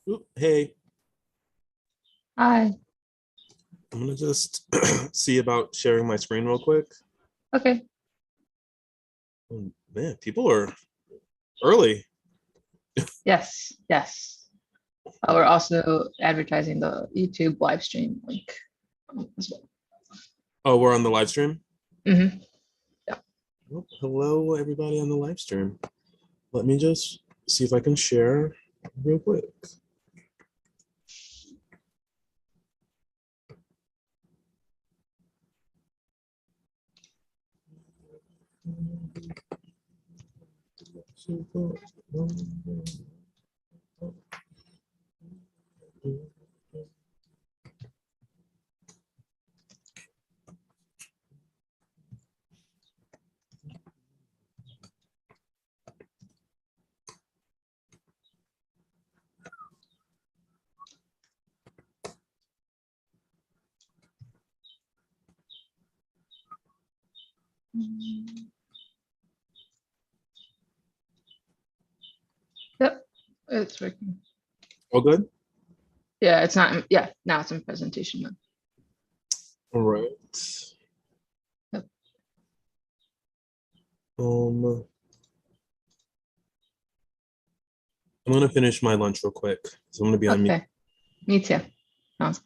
Oop, hey, Hi. I'm gonna just see about sharing my screen real quick. Okay. Oh, man, people are early. Yes. Yes. We're also advertising the YouTube live stream link as well. Oh, we're on the live stream. Hmm. Yeah. Oh, hello, everybody on the live stream. Let me just see if I can share real quick. Yep. It's working. All good? Yeah. It's not. Yeah. Now it's in presentation mode. All right. Yep. Um, I'm gonna finish my lunch real quick. So I'm gonna be on mute. Okay. Me too. Sounds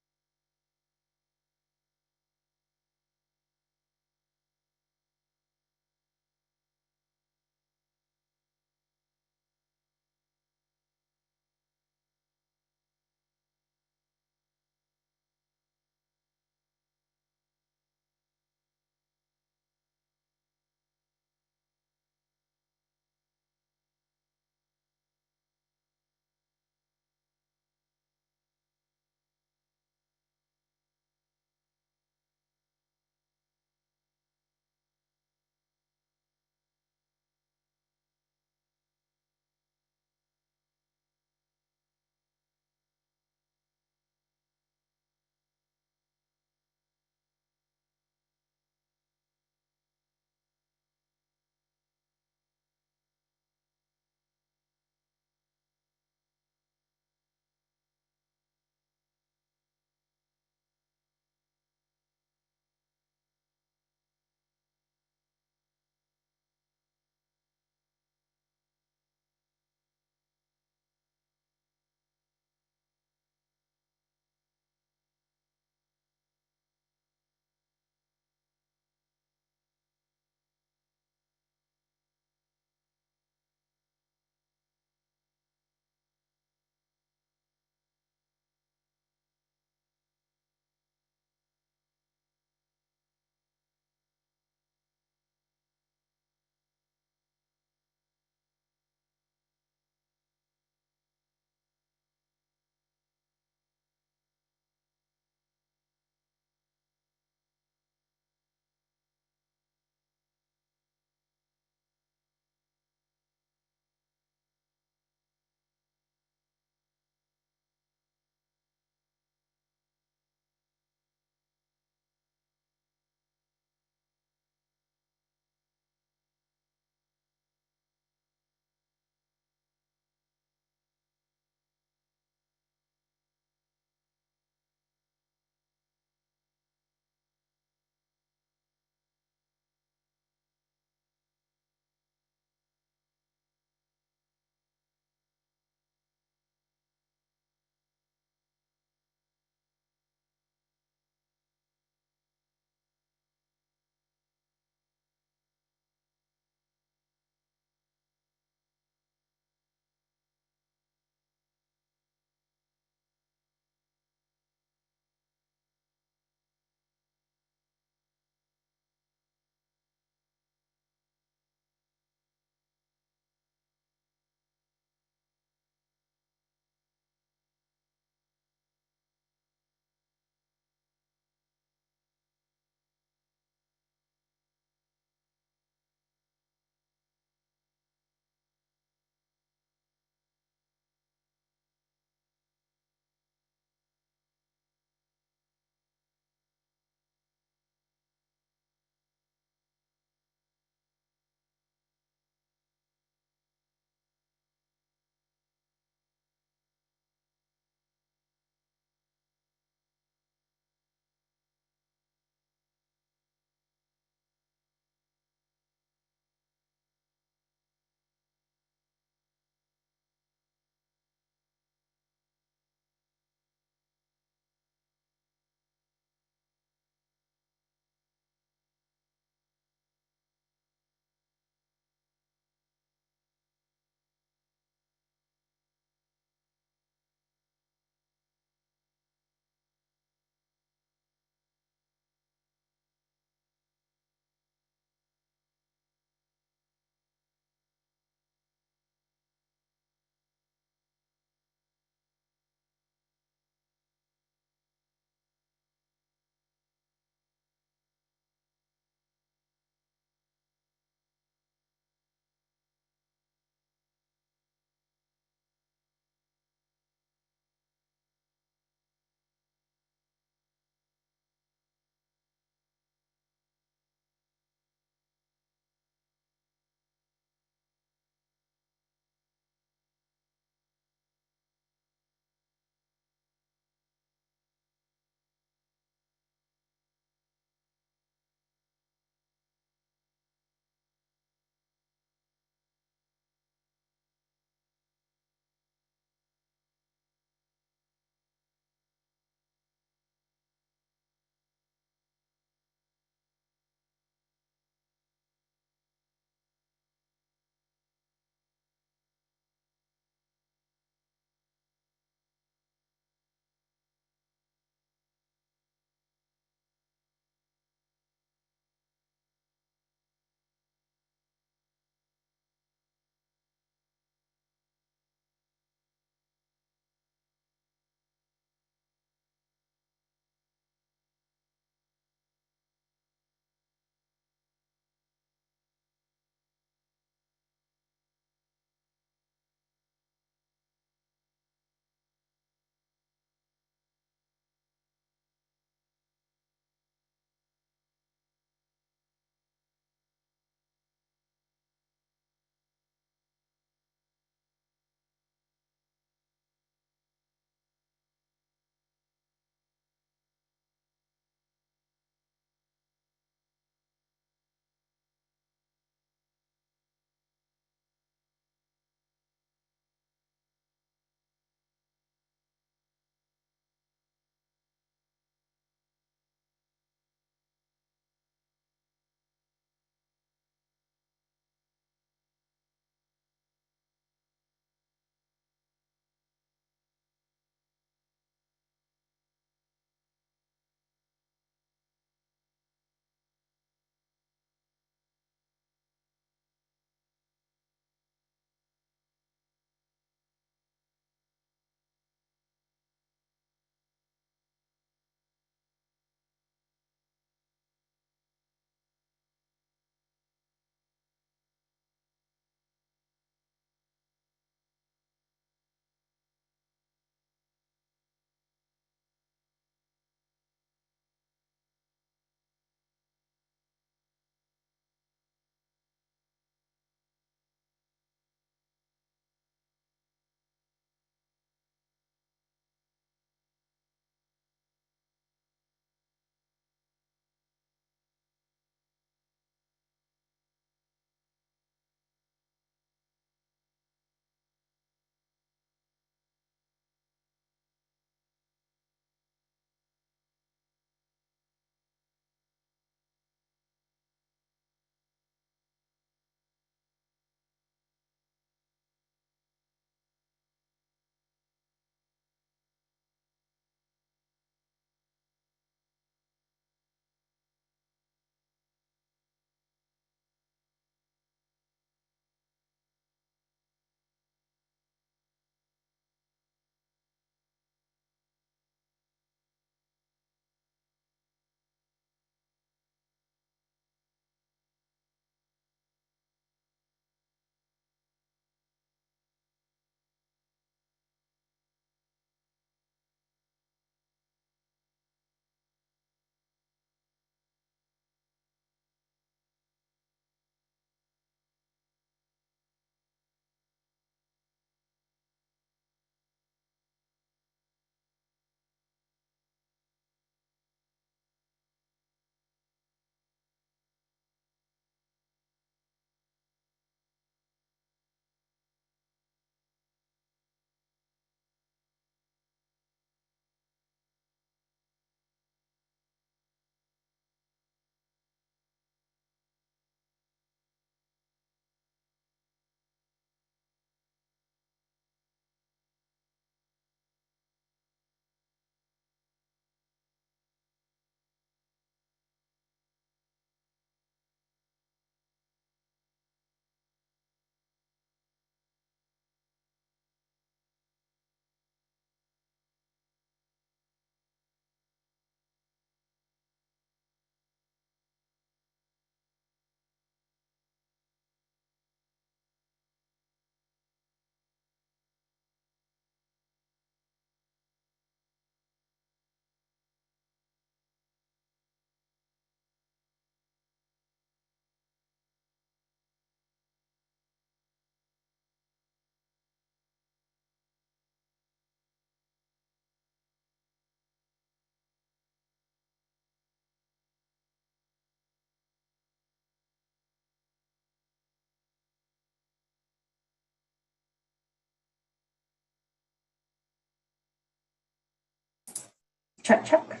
Check, check.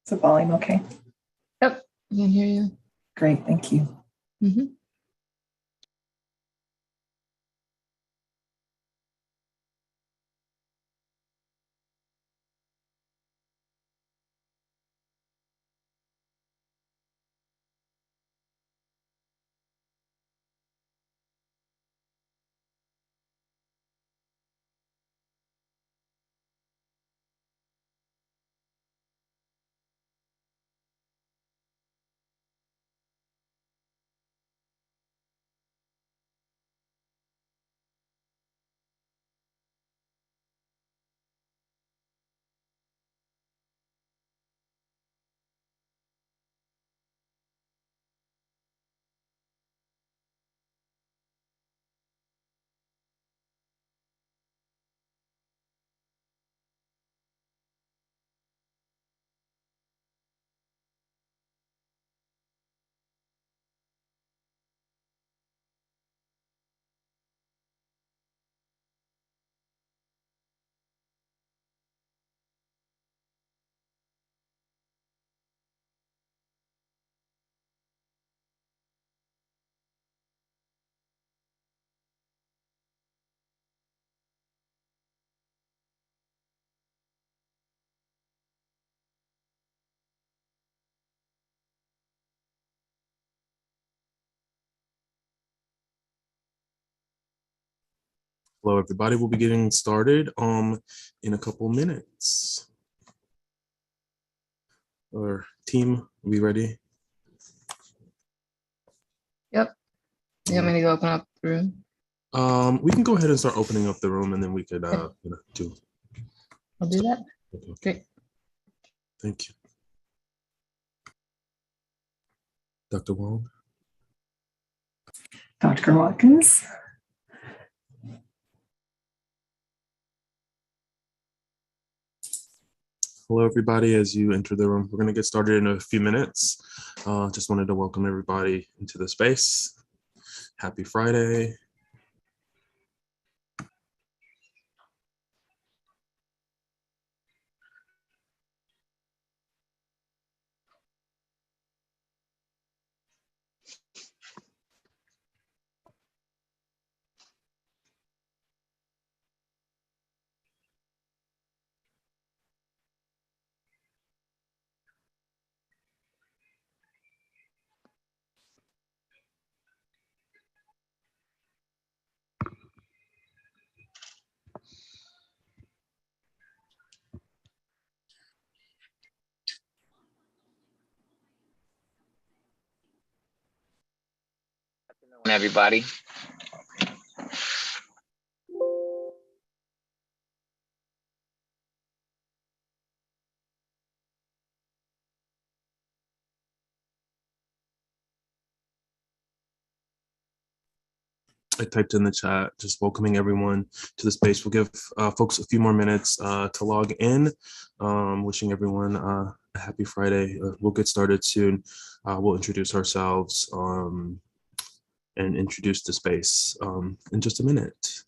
Is the volume okay? Yep, I can hear you. Great, thank you. Mhm. Hello, everybody. We'll be getting started in a couple minutes. Our team, are we ready? Yep. You want me to go open up the room? We can go ahead and start opening up the room, and then we could do. I'll do that. Okay. Great. Thank you, Dr. Wong. Dr. Watkins. Hello, everybody. As you enter the room, we're going to get started in a few minutes. Just wanted to welcome everybody into the space. Happy Friday. Everybody. I typed in the chat, just welcoming everyone to the space. We'll give folks a few more minutes to log in. Wishing everyone a happy Friday. We'll get started soon. We'll introduce ourselves and introduce the space in just a minute.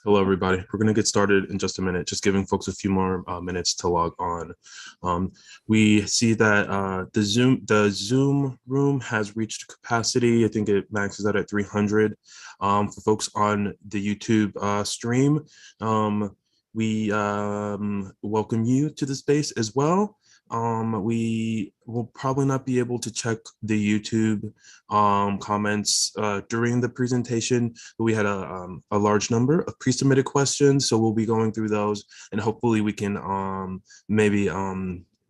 Hello, everybody. We're going to get started in just a minute, just giving folks a few more minutes to log on. We see that the Zoom room has reached capacity. I think it maxes out at 300. For folks on the YouTube stream, we welcome you to the space as well. We will probably not be able to check the YouTube comments during the presentation, but we had a large number of pre-submitted questions, so we'll be going through those, and hopefully we can maybe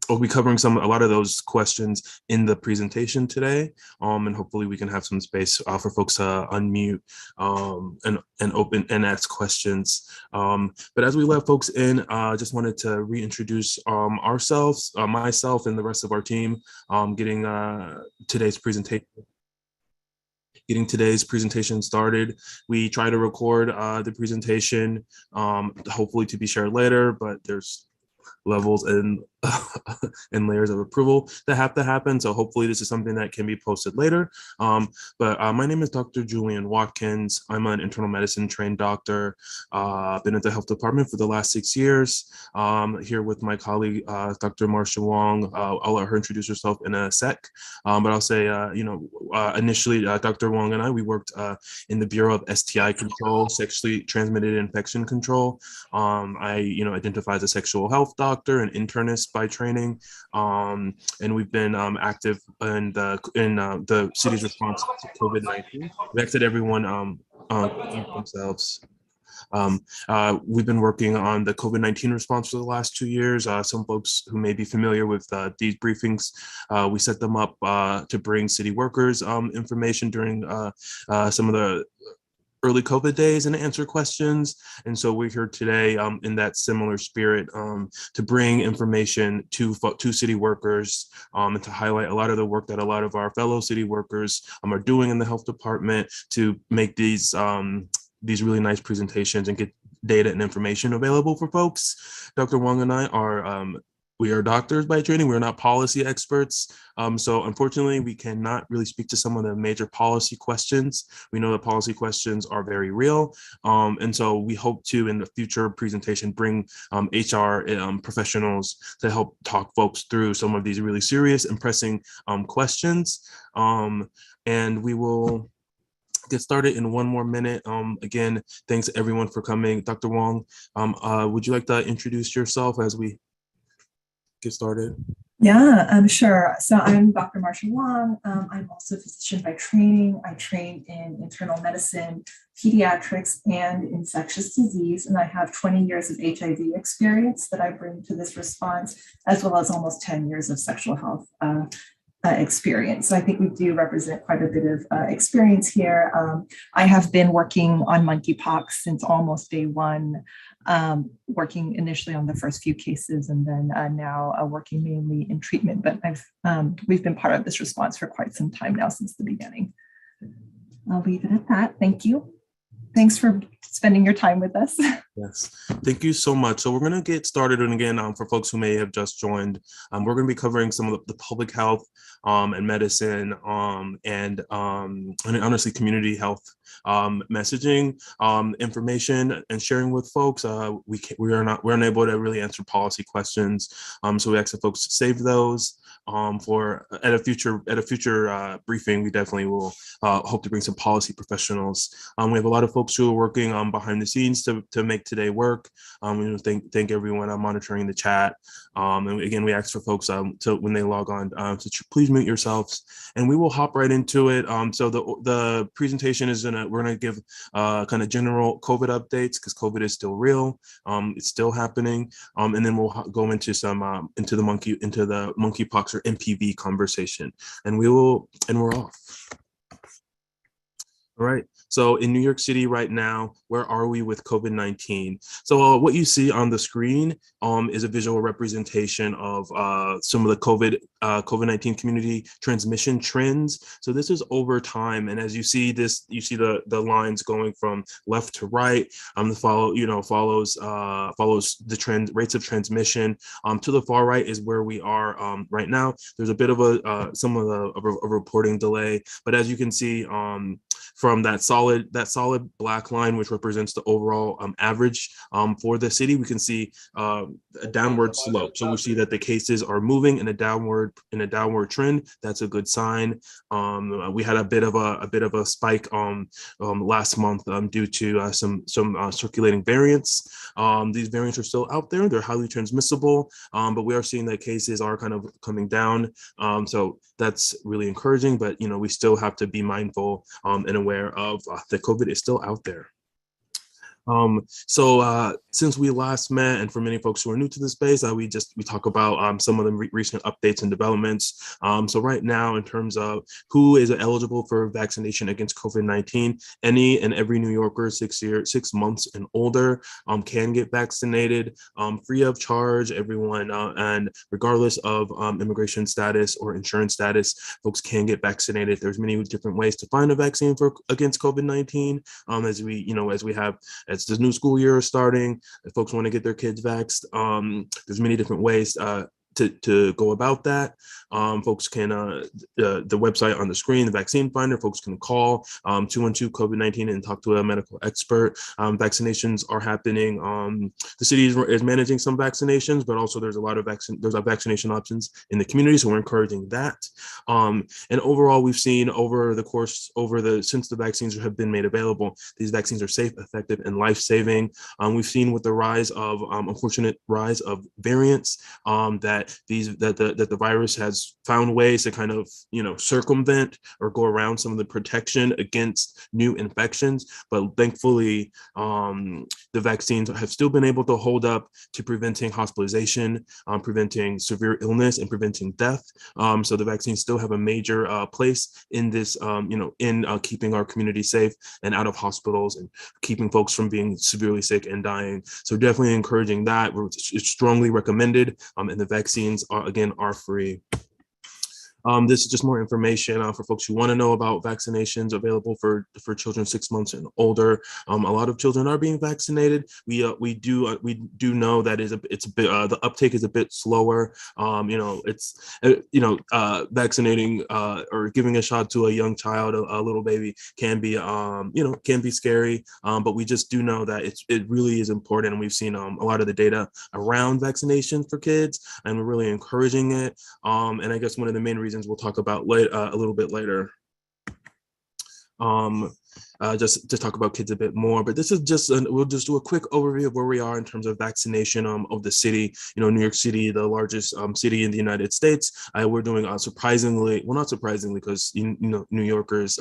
we'll be covering a lot of those questions in the presentation today, and hopefully we can have some space for folks to unmute and open and ask questions. But as we let folks in, I just wanted to reintroduce ourselves, myself and the rest of our team, getting today's presentation started. We try to record the presentation, hopefully to be shared later, but there's levels and and layers of approval that have to happen. So hopefully this is something that can be posted later. But my name is Dr. Julian Watkins. I'm an internal medicine trained doctor. Been at the health department for the last 6 years. Here with my colleague, Dr. Marcia Wong. I'll let her introduce herself in a sec. But I'll say, initially, Dr. Wong and we worked in the Bureau of STI Control, Sexually Transmitted Infection Control. I identify as a sexual health doctor and internist by training, and we've been active in the city's response to COVID-19. We asked that everyone themselves. We've been working on the COVID-19 response for the last 2 years. Some folks who may be familiar with these briefings, we set them up to bring city workers information during some of the early COVID days and answer questions. And so we're here today in that similar spirit to bring information to city workers and to highlight a lot of the work that a lot of our fellow city workers are doing in the health department to make these really nice presentations and get data and information available for folks. Dr. Wong and I are we are doctors by training. We're not policy experts. So unfortunately, we cannot really speak to some of the major policy questions. We know that policy questions are very real. And so we hope to, in the future presentation, bring HR professionals to help talk folks through some of these really serious and pressing questions. And we will get started in 1 more minute. Again, thanks everyone for coming. Dr. Wong, would you like to introduce yourself as we get started? Yeah, I'm sure. So I'm Dr. Marcia Wong. I'm also a physician by training. I train in internal medicine, pediatrics, and infectious disease. And I have 20 years of HIV experience that I bring to this response, as well as almost 10 years of sexual health experience. So I think we do represent quite a bit of experience here. I have been working on monkeypox since almost day one, working initially on the first few cases and then now working mainly in treatment. But we've been part of this response for quite some time now, since the beginning. I'll leave it at that. Thank you. Thanks for spending your time with us. Yes, thank you so much. So we're going to get started. And again, for folks who may have just joined, we're going to be covering some of the public health and medicine and honestly community health messaging, information, and sharing with folks. We're unable to really answer policy questions, so we ask that folks save those for at a future briefing. We definitely will hope to bring some policy professionals. We have a lot of folks who are working behind the scenes to make today work. We thank everyone monitoring the chat. And again, we ask for folks to, when they log on, to please mute yourselves, and we will hop right into it. So the presentation is we're gonna give kind of general COVID updates, because COVID is still real. It's still happening, and then we'll go into some into the monkeypox or MPV conversation, and we're off. All right. So in New York City right now, where are we with COVID-19? So what you see on the screen is a visual representation of some of the COVID-19 community transmission trends. So this is over time, and as you see this, you see the lines going from left to right. Follows the trend rates of transmission. To the far right is where we are right now. There's a bit of a reporting delay, but as you can see, from that solid black line, which represents the overall average for the city, we can see a downward slope. So we see that the cases are moving in a downward trend. That's a good sign. We had a bit of a spike last month due to some circulating variants. These variants are still out there. They're highly transmissible, but we are seeing that cases are kind of coming down. So that's really encouraging, but we still have to be mindful and aware of that COVID is still out there. So since we last met, and for many folks who are new to the space, we talk about some of the recent updates and developments. So right now, in terms of who is eligible for vaccination against COVID-19, any and every New Yorker 6 months and older can get vaccinated free of charge. Everyone, and regardless of immigration status or insurance status, folks can get vaccinated. There's many different ways to find a vaccine against COVID-19. As the new school year is starting, if folks want to get their kids vaxxed, there's many different ways to go about that. Folks can, the website on the screen, the vaccine finder, folks can call 212-COVID-19 and talk to a medical expert. Vaccinations are happening. The city is managing some vaccinations, but also there's a lot of vaccination options in the community, so we're encouraging that. And overall, we've seen since the vaccines have been made available, these vaccines are safe, effective, and life-saving. We've seen with the unfortunate rise of variants that the virus has found ways to kind of circumvent or go around some of the protection against new infections, but thankfully the vaccines have still been able to hold up to preventing hospitalization, preventing severe illness, and preventing death. So the vaccines still have a major place in this, in keeping our community safe and out of hospitals and keeping folks from being severely sick and dying. So definitely encouraging that. It's strongly recommended, and the vaccines are free. This is just more information for folks who want to know about vaccinations available for children 6 months and older. A lot of children are being vaccinated. We do know that it's a bit the uptake is a bit slower. Vaccinating or giving a shot to a young child, a little baby, can be scary. But we just do know that it really is important, and we've seen a lot of the data around vaccination for kids, and we're really encouraging it. And I guess one of the main reasons we'll talk about a little bit later. Just to talk about kids a bit more, but this is we'll just do a quick overview of where we are in terms of vaccination of the city. New York City, the largest city in the United States. We're doing surprisingly, well, not surprisingly, because New Yorkers,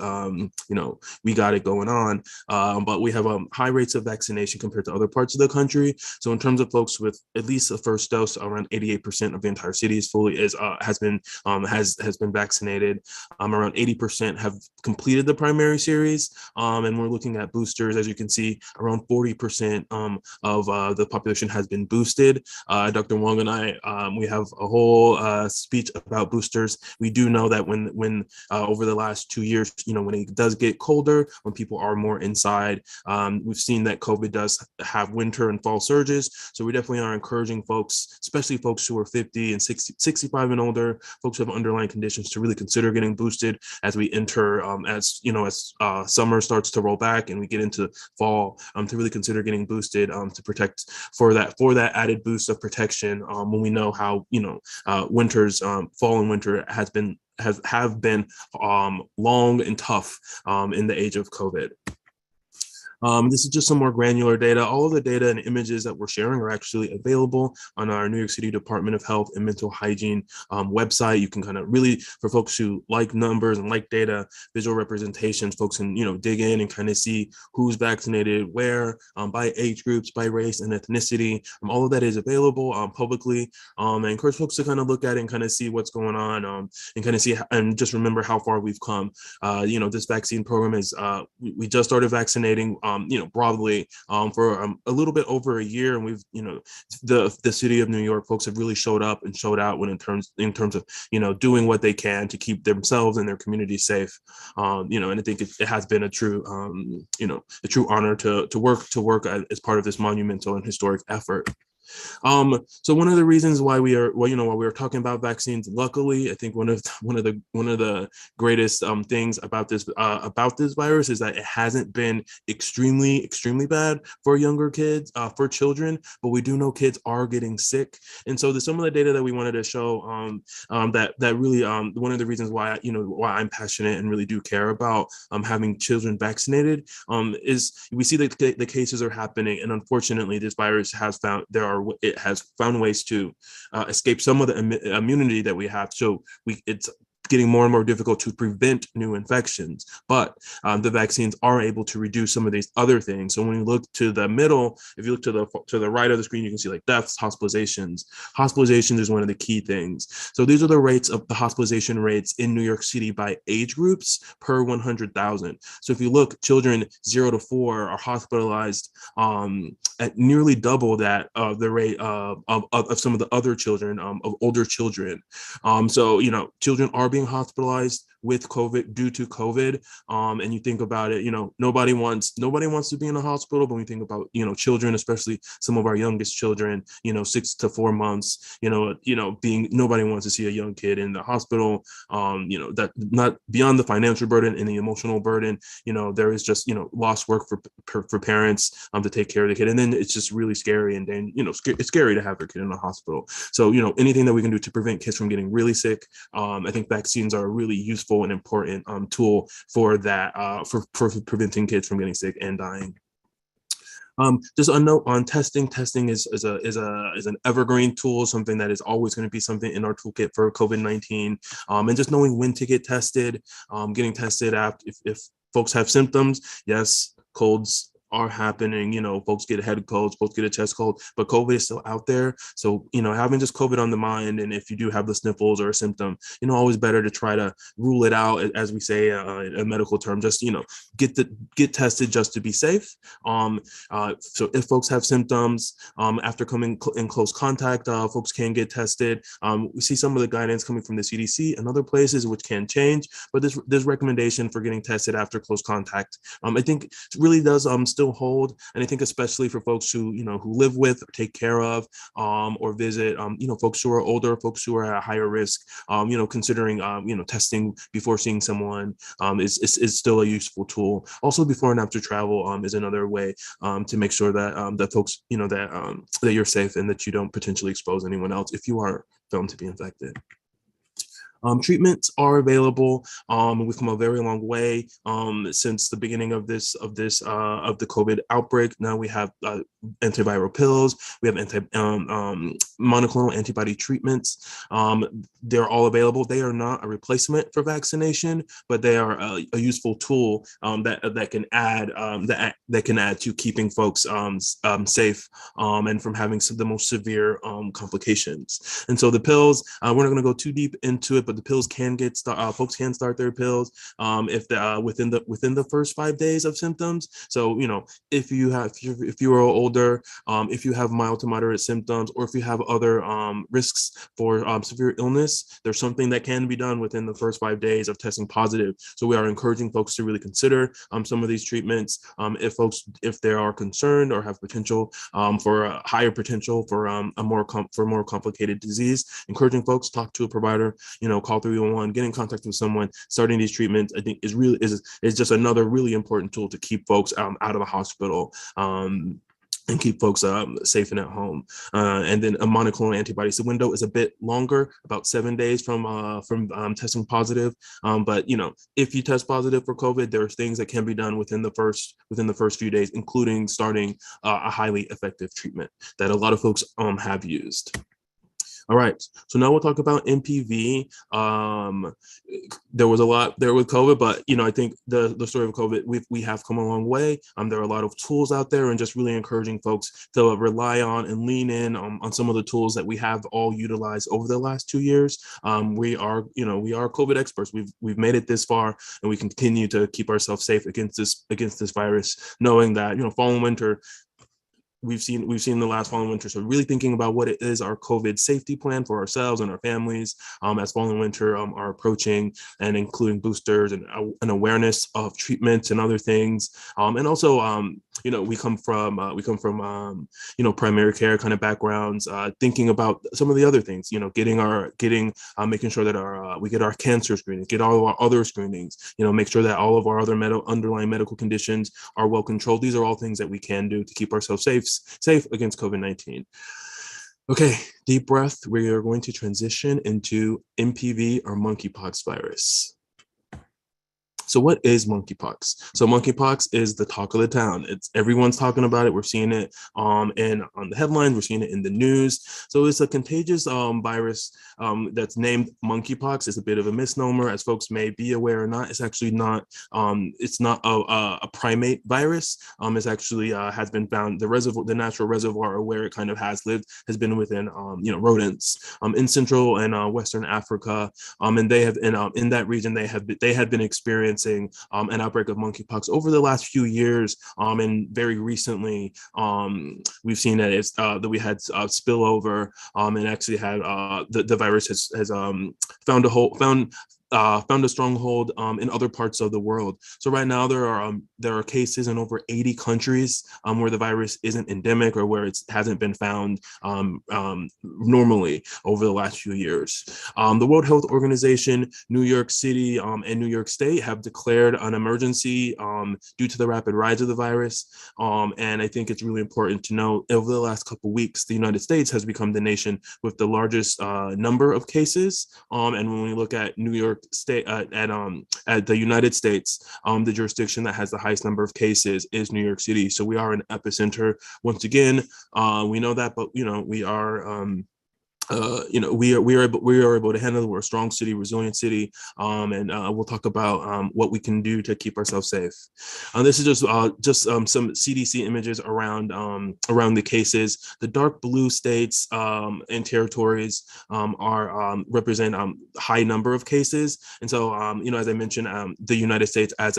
we got it going on, but we have high rates of vaccination compared to other parts of the country. So in terms of folks with at least a first dose, around 88% of the entire city has been vaccinated. Around 80% have completed the primary series. And we're looking at boosters. As you can see, around 40% of the population has been boosted. Dr. Wong and I, we have a whole speech about boosters. We do know that when over the last 2 years, when it does get colder, when people are more inside, we've seen that COVID does have winter and fall surges. So we definitely are encouraging folks, especially folks who are 50 and 65 and older, folks who have underlying conditions, to really consider getting boosted as we enter, as summer starts to roll back and we get into fall, to really consider getting boosted to protect for that added boost of protection when we know how fall and winter have been long and tough in the age of COVID. This is just some more granular data. All of the data and images that we're sharing are actually available on our New York City Department of Health and Mental Hygiene website. You can kind of really, for folks who like numbers and like data, visual representations, folks can, dig in and kind of see who's vaccinated where, by age groups, by race and ethnicity. All of that is available publicly. I encourage folks to kind of look at it and kind of see what's going on, and kind of see, and just remember how far we've come. This vaccine program is, we just started vaccinating broadly for a little bit over a year, and we've the city of New York folks have really showed up and showed out in terms of doing what they can to keep themselves and their community safe. And I think it has been a true honor to work as part of this monumental and historic effort. So one of the reasons why we are, well, why we are talking about vaccines, luckily, I think one of the greatest things about this virus is that it hasn't been extremely bad for younger kids, for children, but we do know kids are getting sick, and so some of the data that we wanted to show, that really, one of the reasons why why I'm passionate and really do care about having children vaccinated, is we see that the cases are happening, and unfortunately, this virus has found ways to escape some of the immunity that we have. So it's getting more and more difficult to prevent new infections, but the vaccines are able to reduce some of these other things. So when you look to the middle, if you look to the right of the screen, you can see like deaths, hospitalizations. Hospitalizations is one of the key things. So these are the rates of the hospitalization rates in New York City by age groups per 100,000. So if you look, children 0 to 4 are hospitalized at nearly double that of the rate of some of the other children, of older children. So children are being hospitalized with COVID, due to COVID. And you think about it, nobody wants to be in a hospital, but when you think about, children, especially some of our youngest children, 6 to 4 months, nobody wants to see a young kid in the hospital. That, not beyond the financial burden and the emotional burden, there is just, lost work for parents to take care of the kid. And then it's just really scary. And then, it's scary to have their kid in the hospital. So, anything that we can do to prevent kids from getting really sick, I think vaccines are a really useful and important tool for that, for preventing kids from getting sick and dying. Just a note on testing. Testing is an evergreen tool, something that is always going to be something in our toolkit for COVID-19. And just knowing when to get tested, getting tested after if folks have symptoms. Yes, colds are happening, folks get head colds, folks get a chest cold, but COVID is still out there. So, having just COVID on the mind, and if you do have the sniffles or a symptom, always better to try to rule it out, as we say in a medical term, just, get tested just to be safe. So if folks have symptoms, after coming in close contact, folks can get tested. We see some of the guidance coming from the CDC and other places, which can change, but this recommendation for getting tested after close contact, I think really does still hold. And I think especially for folks who, who live with or take care of, or visit, folks who are older, folks who are at higher risk, considering, testing before seeing someone, is still a useful tool. Also, before and after travel, is another way, to make sure that, that folks, that you're safe and that you don't potentially expose anyone else if you are found to be infected. Treatments are available. We've come a very long way since the beginning of the COVID outbreak. Now we have antiviral pills. We have monoclonal antibody treatments. They're all available. They are not a replacement for vaccination, but they are a useful tool that can add to keeping folks safe and from having the most severe complications. And so the pills, we're not going to go too deep into it, but the pills can folks can start their pills if within the first 5 days of symptoms. So if you are older, if you have mild to moderate symptoms, or if you have other risks for severe illness, there's something that can be done within the first 5 days of testing positive. So we are encouraging folks to really consider some of these treatments if they are concerned or have potential for a higher potential for a more complicated disease. Encouraging folks to talk to a provider, call 311, get in contact with someone. Starting these treatments, I think, is just another really important tool to keep folks out of the hospital. And keep folks safe and at home. And then a monoclonal antibodies. The window is a bit longer, about 7 days from testing positive. But if you test positive for COVID, there's things that can be done within the first few days, including starting a highly effective treatment that a lot of folks have used. All right, so now we'll talk about MPV. There was a lot there with COVID, but I think the story of COVID, we have come a long way. There are a lot of tools out there, and just really encouraging folks to rely on and lean in on some of the tools that we have all utilized over the last 2 years. We are COVID experts. We've made it this far, and we continue to keep ourselves safe against this virus, knowing that fall and winter. We've seen the last fall and winter. So really thinking about what it is our COVID safety plan for ourselves and our families as fall and winter are approaching, and including boosters and an awareness of treatments and other things. And also we come from primary care kind of backgrounds, thinking about some of the other things, making sure that we get our cancer screening, get all of our other screenings, make sure that all of our other underlying medical conditions are well controlled. These are all things that we can do to keep ourselves safe against COVID-19. Okay, deep breath. We are going to transition into MPV, or monkeypox virus. So what is monkeypox? So monkeypox is the talk of the town. Everyone's talking about it. We're seeing it and on the headlines. We're seeing it in the news. So it's a contagious virus that's named monkeypox. It's a bit of a misnomer, as folks may be aware or not. It's actually not. It's not a primate virus. It's actually has been found. The natural reservoir where it kind of has lived has been within rodents in Central and Western Africa. And they have in that region they had been experiencing an outbreak of monkeypox over the last few years, and very recently we've seen that we had spillover, and actually had the virus has found a stronghold in other parts of the world. So right now there are cases in over 80 countries where the virus isn't endemic, or where it hasn't been found normally over the last few years. The World Health Organization, New York City, and New York State have declared an emergency due to the rapid rise of the virus. And I think it's really important to note, over the last couple of weeks, the United States has become the nation with the largest number of cases. And when we look at New York State, at the United States, the jurisdiction that has the highest number of cases is New York City. So we are an epicenter once again. We know that, but we are. We are able to handle it. We're a strong city, resilient city, and we'll talk about what we can do to keep ourselves safe. This is just some CDC images around the cases. The dark blue states and territories represent high number of cases, and so as I mentioned, the United States as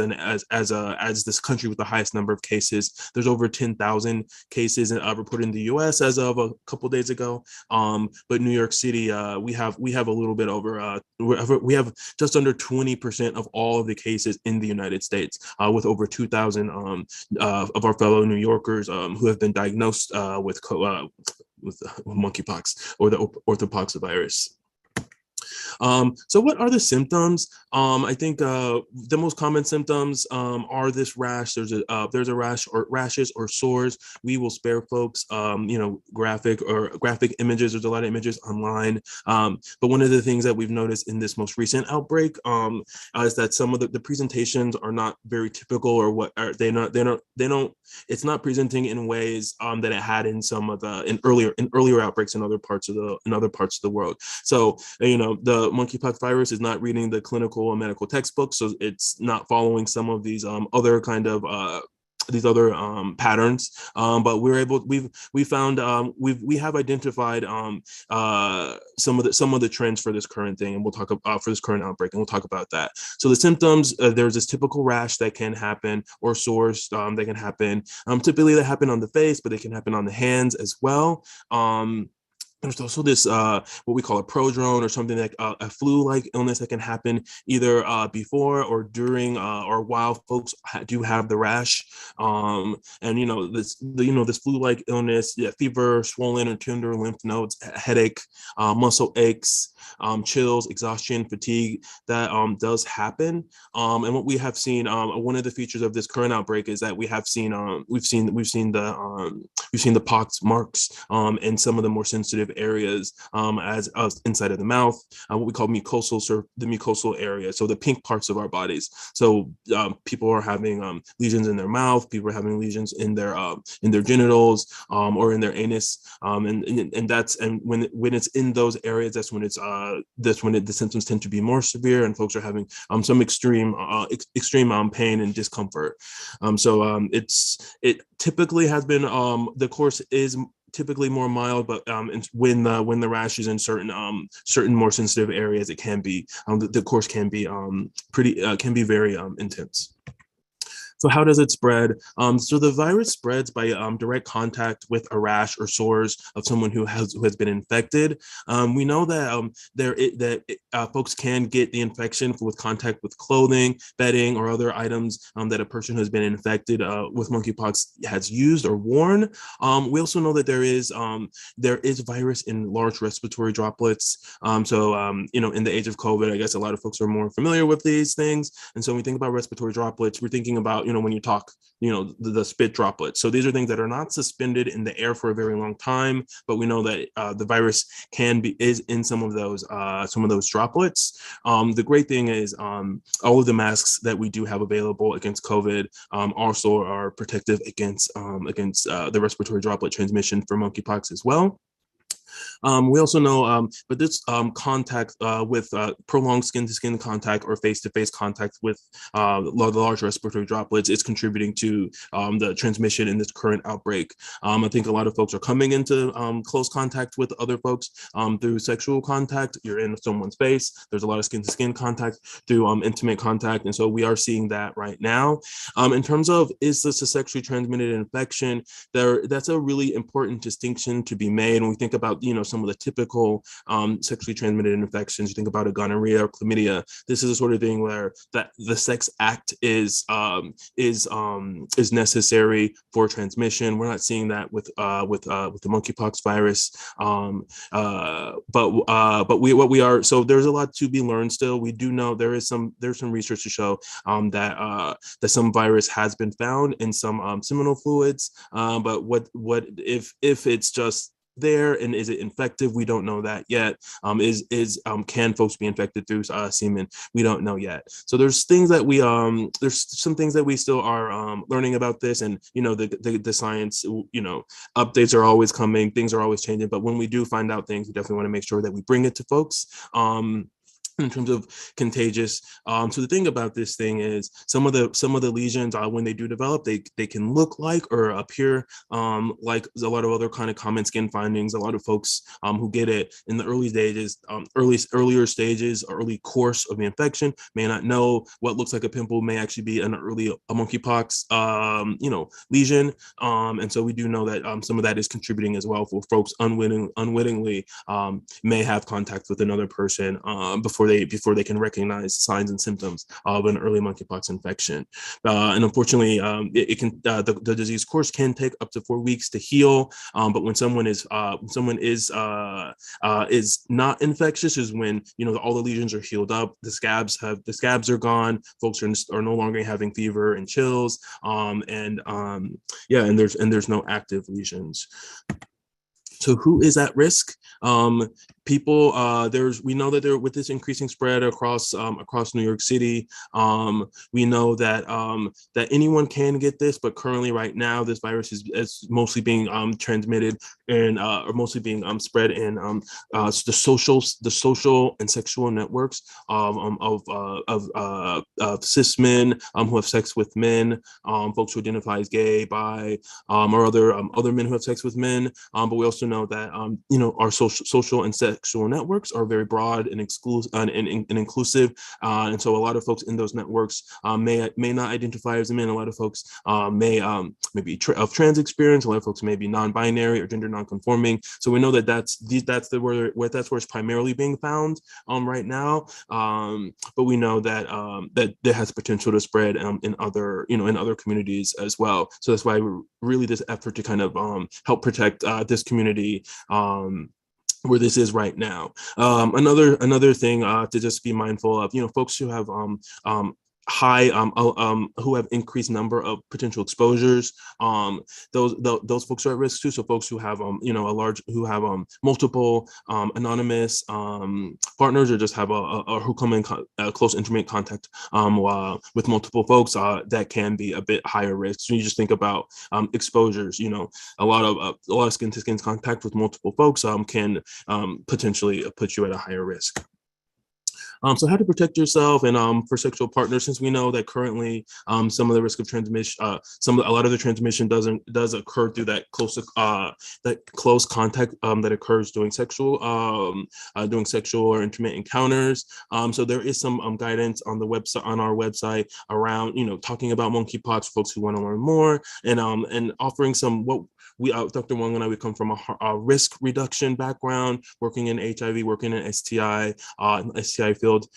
this country with the highest number of cases. There's over 10,000 cases reported in the U.S. as of a couple days ago, but New York City, we have a little bit over, we have just under 20% of all of the cases in the United States, with over 2,000 of our fellow New Yorkers who have been diagnosed with monkeypox, or the orthopox virus. So what are the symptoms? I think the most common symptoms are this rash. There's a rash or rashes or sores. We will spare folks, graphic images. There's a lot of images online. But one of the things that we've noticed in this most recent outbreak is that some of the presentations are not very typical, or it's not presenting in ways that it had in some of the earlier outbreaks in other parts of the world. So the monkeypox virus is not reading the clinical and medical textbooks, so it's not following some of these other kind of patterns, but we have identified some of the trends for this current thing, and we'll talk about for this current outbreak, and we'll talk about that. So the symptoms, there's this typical rash that can happen, or sores that can happen. Typically they happen on the face, but they can happen on the hands as well. There's also this what we call a prodrome, or something like a flu-like illness that can happen either before or during or while folks do have the rash. And this flu-like illness, fever, swollen or tender lymph nodes, headache, muscle aches, chills, exhaustion, fatigue, that does happen. And what we have seen, one of the features of this current outbreak is that we've seen the pox marks in some of the more sensitive areas, as inside of the mouth, what we call the mucosal area, so the pink parts of our bodies. So people are having lesions in their mouth, people are having lesions in their genitals, or in their anus, and when it's in those areas, that's when the symptoms tend to be more severe, and folks are having some extreme pain and discomfort. It typically has been the course is typically more mild, but when the rash is in certain more sensitive areas, it can be the course can be can be very intense. So how does it spread? So the virus spreads by direct contact with a rash or sores of someone who has been infected. We know that folks can get the infection with contact with clothing, bedding, or other items that a person who has been infected with monkeypox has used or worn. We also know that there is virus in large respiratory droplets. In the age of COVID, I guess a lot of folks are more familiar with these things. And so when we think about respiratory droplets, we're thinking about, when you talk, the spit droplets. So these are things that are not suspended in the air for a very long time, but we know that the virus is in some of those droplets. The great thing is all of the masks that we do have available against COVID also are protective against the respiratory droplet transmission for monkeypox as well. We also know, but this contact with prolonged skin-to-skin contact or face-to-face contact with the large respiratory droplets is contributing to the transmission in this current outbreak. I think a lot of folks are coming into close contact with other folks through sexual contact. You're in someone's face. There's a lot of skin-to-skin contact through intimate contact, and so we are seeing that right now. In terms of, is this a sexually transmitted infection? That's a really important distinction to be made when we think about some of the typical sexually transmitted infections. You think about a gonorrhea or chlamydia. This is a sort of thing where the sex act is necessary for transmission. We're not seeing that with the monkeypox virus. What we are, so there's a lot to be learned still. We do know there's some research to show that some virus has been found in some seminal fluids. But what if it's just there, and is it infective? We don't know that yet. Can folks be infected through semen? We don't know yet. So there's things that there's some things that we still are learning about this, and the science, updates are always coming, things are always changing. But when we do find out things, we definitely want to make sure that we bring it to folks. In terms of contagious, so the thing about this thing is some of the lesions, when they do develop, they can look like or appear like a lot of other kind of common skin findings. A lot of folks who get it in the early stages, early course of the infection may not know what looks like a pimple may actually be a monkeypox lesion, and so we do know that some of that is contributing as well, for folks unwittingly may have contact with another person before they can recognize signs and symptoms of an early monkeypox infection. And unfortunately, the disease course can take up to 4 weeks to heal. But when someone is not infectious, is when all the lesions are healed up, the scabs are gone, folks are no longer having fever and chills, and there's no active lesions. So who is at risk? People, we know that with this increasing spread across New York City, we know that anyone can get this, but currently right now this virus is mostly being transmitted or mostly being spread in the social and sexual networks of cis men who have sex with men, folks who identify as gay, bi, or other men who have sex with men. But we also know that our social and sexual networks are very broad and exclusive and inclusive, and so a lot of folks in those networks may not identify as a man. A lot of folks may be of trans experience. A lot of folks may be non-binary or gender non-conforming. So we know that that's where it's primarily being found right now. But we know that there has potential to spread in other communities as well. So that's why really this effort to kind of help protect this community where this is right now. Another thing to just be mindful of, folks who have who have increased number of potential exposures, those folks are at risk too. So folks who have multiple anonymous partners, or just have who come in close intimate contact with multiple folks, that can be a bit higher risk. So you just think about exposures. A lot of skin to skin contact with multiple folks can potentially put you at a higher risk. So how to protect yourself and for sexual partners, since we know that currently some of the risk of transmission, a lot of the transmission does occur through that close contact that occurs during sexual or intimate encounters. So there is some guidance on our website around talking about monkeypox for folks who want to learn more, and offering some what we Dr. Wong and I, we come from a risk reduction background, working in HIV, working in STI field.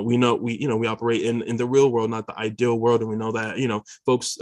We know we operate in the real world, not the ideal world, and we know that folks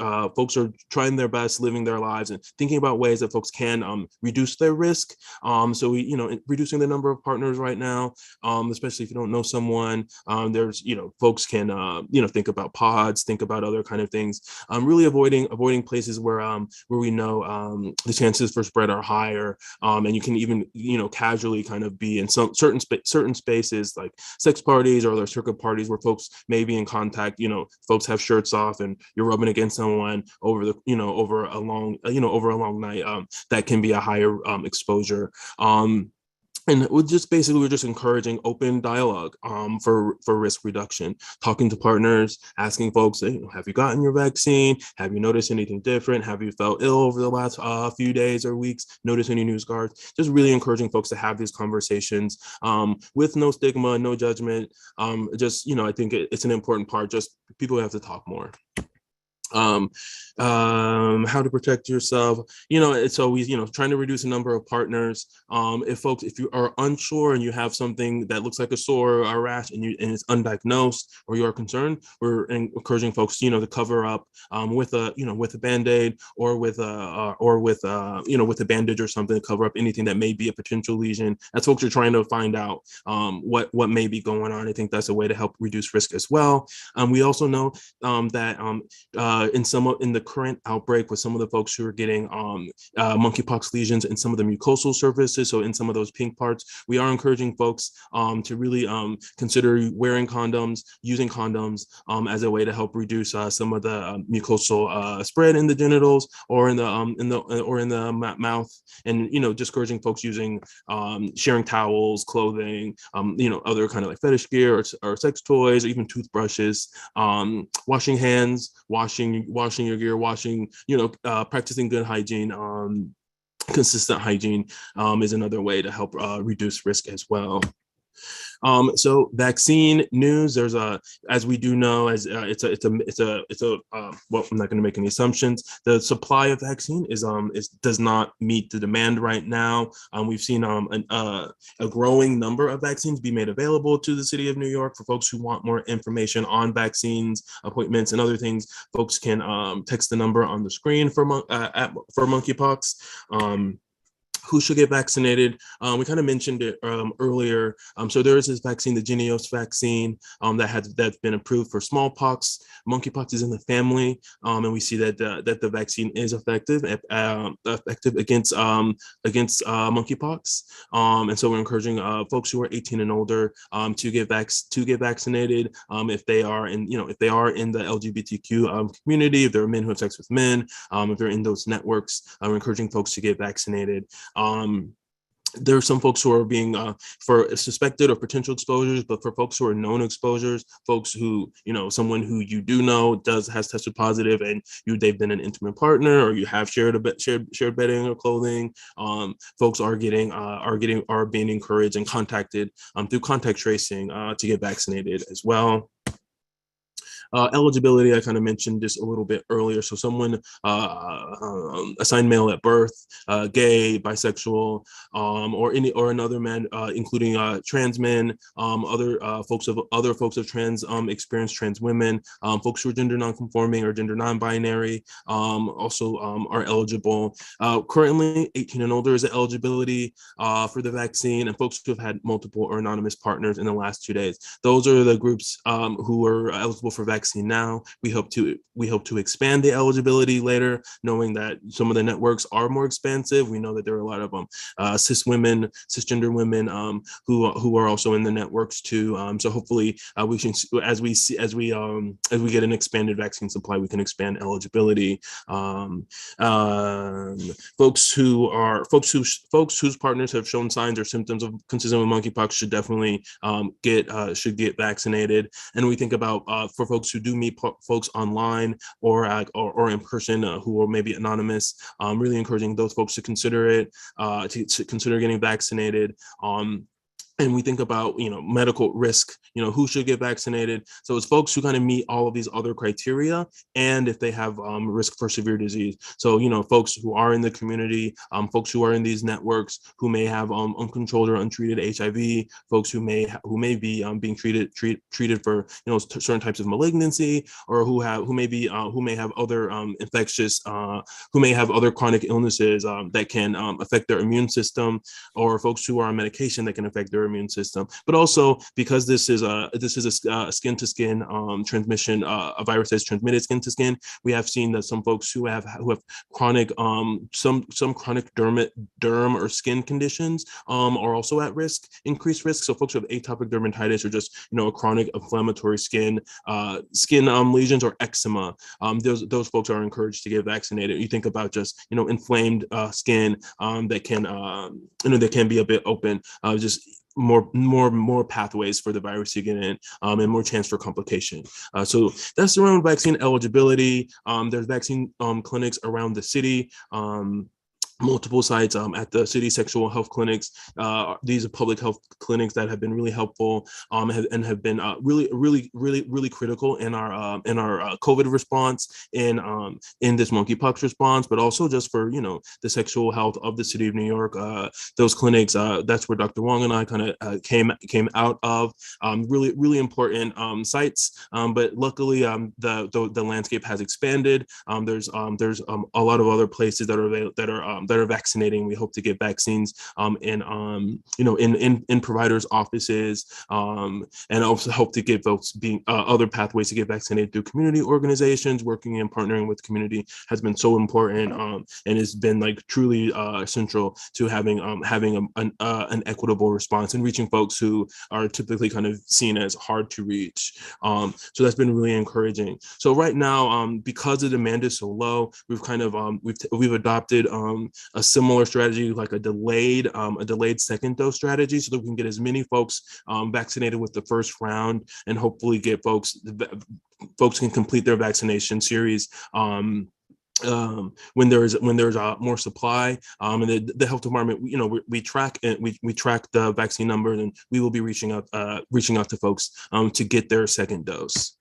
are trying their best, living their lives, and thinking about ways that folks can reduce their risk. So we reducing the number of partners right now, especially if you don't know someone. There's folks can think about pods, think about other kind of things. Really avoiding places where we know the chances for spread are higher, and you can even casually kind of be in some certain spaces like sex parties or other circuit parties where folks may be in contact. Folks have shirts off and you're rubbing against someone over a long night. That can be a higher exposure. And we're just encouraging open dialogue for risk reduction, talking to partners, asking folks, have you gotten your vaccine? Have you noticed anything different? Have you felt ill over the last few days or weeks? Notice any new scars? Just really encouraging folks to have these conversations with no stigma, no judgment. I think it's an important part. Just people have to talk more. How to protect yourself. It's always, trying to reduce the number of partners. If you are unsure and you have something that looks like a sore or a rash and it's undiagnosed or you are concerned, we're encouraging folks, to cover up with a Band-Aid or with a bandage or something to cover up anything that may be a potential lesion. As folks are trying to find out what may be going on, I think that's a way to help reduce risk as well. We also know that in the current outbreak with some of the folks who are getting monkeypox lesions in some of the mucosal surfaces, so in some of those pink parts, we are encouraging folks to really consider wearing condoms, using condoms as a way to help reduce some of the mucosal spread in the genitals or in the mouth, and discouraging folks using sharing towels, clothing, other kind of like fetish gear or sex toys, or even toothbrushes, washing hands, washing your gear, practicing good hygiene, consistent hygiene is another way to help reduce risk as well. So vaccine news. There's as we do know, well, I'm not going to make any assumptions. The supply of vaccine does not meet the demand right now. We've seen a growing number of vaccines be made available to the city of New York. For folks who want more information on vaccines, appointments, and other things, folks can text the number on the screen for monkeypox. Who should get vaccinated? We kind of mentioned it earlier. So there is this vaccine, the Jynneos vaccine, that's been approved for smallpox. Monkeypox is in the family, and we see that the vaccine is effective against monkeypox. And so we're encouraging folks who are 18 and older to get vaccinated if they are in the LGBTQ community, if there are men who have sex with men, if they're in those networks. We're encouraging folks to get vaccinated. There are some folks who are being for suspected or potential exposures, but for folks who are known exposures, folks who, someone who you do know has tested positive and they've been an intimate partner, or you have shared bedding or clothing, folks are being encouraged and contacted through contact tracing to get vaccinated as well. Eligibility, I kind of mentioned this a little bit earlier. So someone assigned male at birth, gay, bisexual, or another man, including trans men, other folks of trans experience, trans women, folks who are gender nonconforming or gender non-binary, also are eligible. Currently, 18 and older is the eligibility for the vaccine, and folks who have had multiple or anonymous partners in the last 2 days. Those are the groups who are eligible for vaccine vaccine now. We hope to expand the eligibility later, knowing that some of the networks are more expansive. We know that there are a lot of cisgender women who are also in the networks too. So hopefully we can, as we get an expanded vaccine supply, we can expand eligibility. Folks whose partners have shown signs or symptoms of consistent with monkeypox should definitely get vaccinated. And we think about for folks who do meet folks online or in person who are maybe anonymous, really encouraging those folks to consider it, to consider getting vaccinated. And we think about, medical risk, who should get vaccinated. So it's folks who kind of meet all of these other criteria, and if they have risk for severe disease. So, folks who are in the community, folks who are in these networks who may have uncontrolled or untreated HIV, folks who may be being treated for, certain types of malignancy, or who may have other infectious, who may have other chronic illnesses that can affect their immune system, or folks who are on medication that can affect their immune system. But also, because this is a skin to skin transmission, a virus that's transmitted skin to skin, we have seen that some folks who have chronic some chronic derm or skin conditions are also at increased risk. So folks who have atopic dermatitis or just a chronic inflammatory skin lesions or eczema, those folks are encouraged to get vaccinated. You think about just inflamed skin that can be a bit open, just more pathways for the virus to get in, and more chance for complication. So that's around vaccine eligibility. There's vaccine clinics around the city. Multiple sites at the city sexual health clinics. These are public health clinics that have been really helpful and have been really critical in our COVID response, in this monkeypox response, but also just for the sexual health of the city of New York. Those clinics, that's where Dr. Wong and I kind of came out of. Really important sites, but luckily the landscape has expanded. There's a lot of other places that are vaccinating. We hope to get vaccines in providers' offices, and also hope to get folks other pathways to get vaccinated through community organizations. Working and partnering with community has been so important, and has been truly central to having an equitable response and reaching folks who are typically kind of seen as hard to reach. So that's been really encouraging. So right now, because the demand is so low, we've kind of we've adopted a similar strategy, like a delayed second dose strategy, so that we can get as many folks vaccinated with the first round, and hopefully get folks can complete their vaccination series when there's more supply. And the health department, we track the vaccine numbers, and we will be reaching out to folks to get their second dose.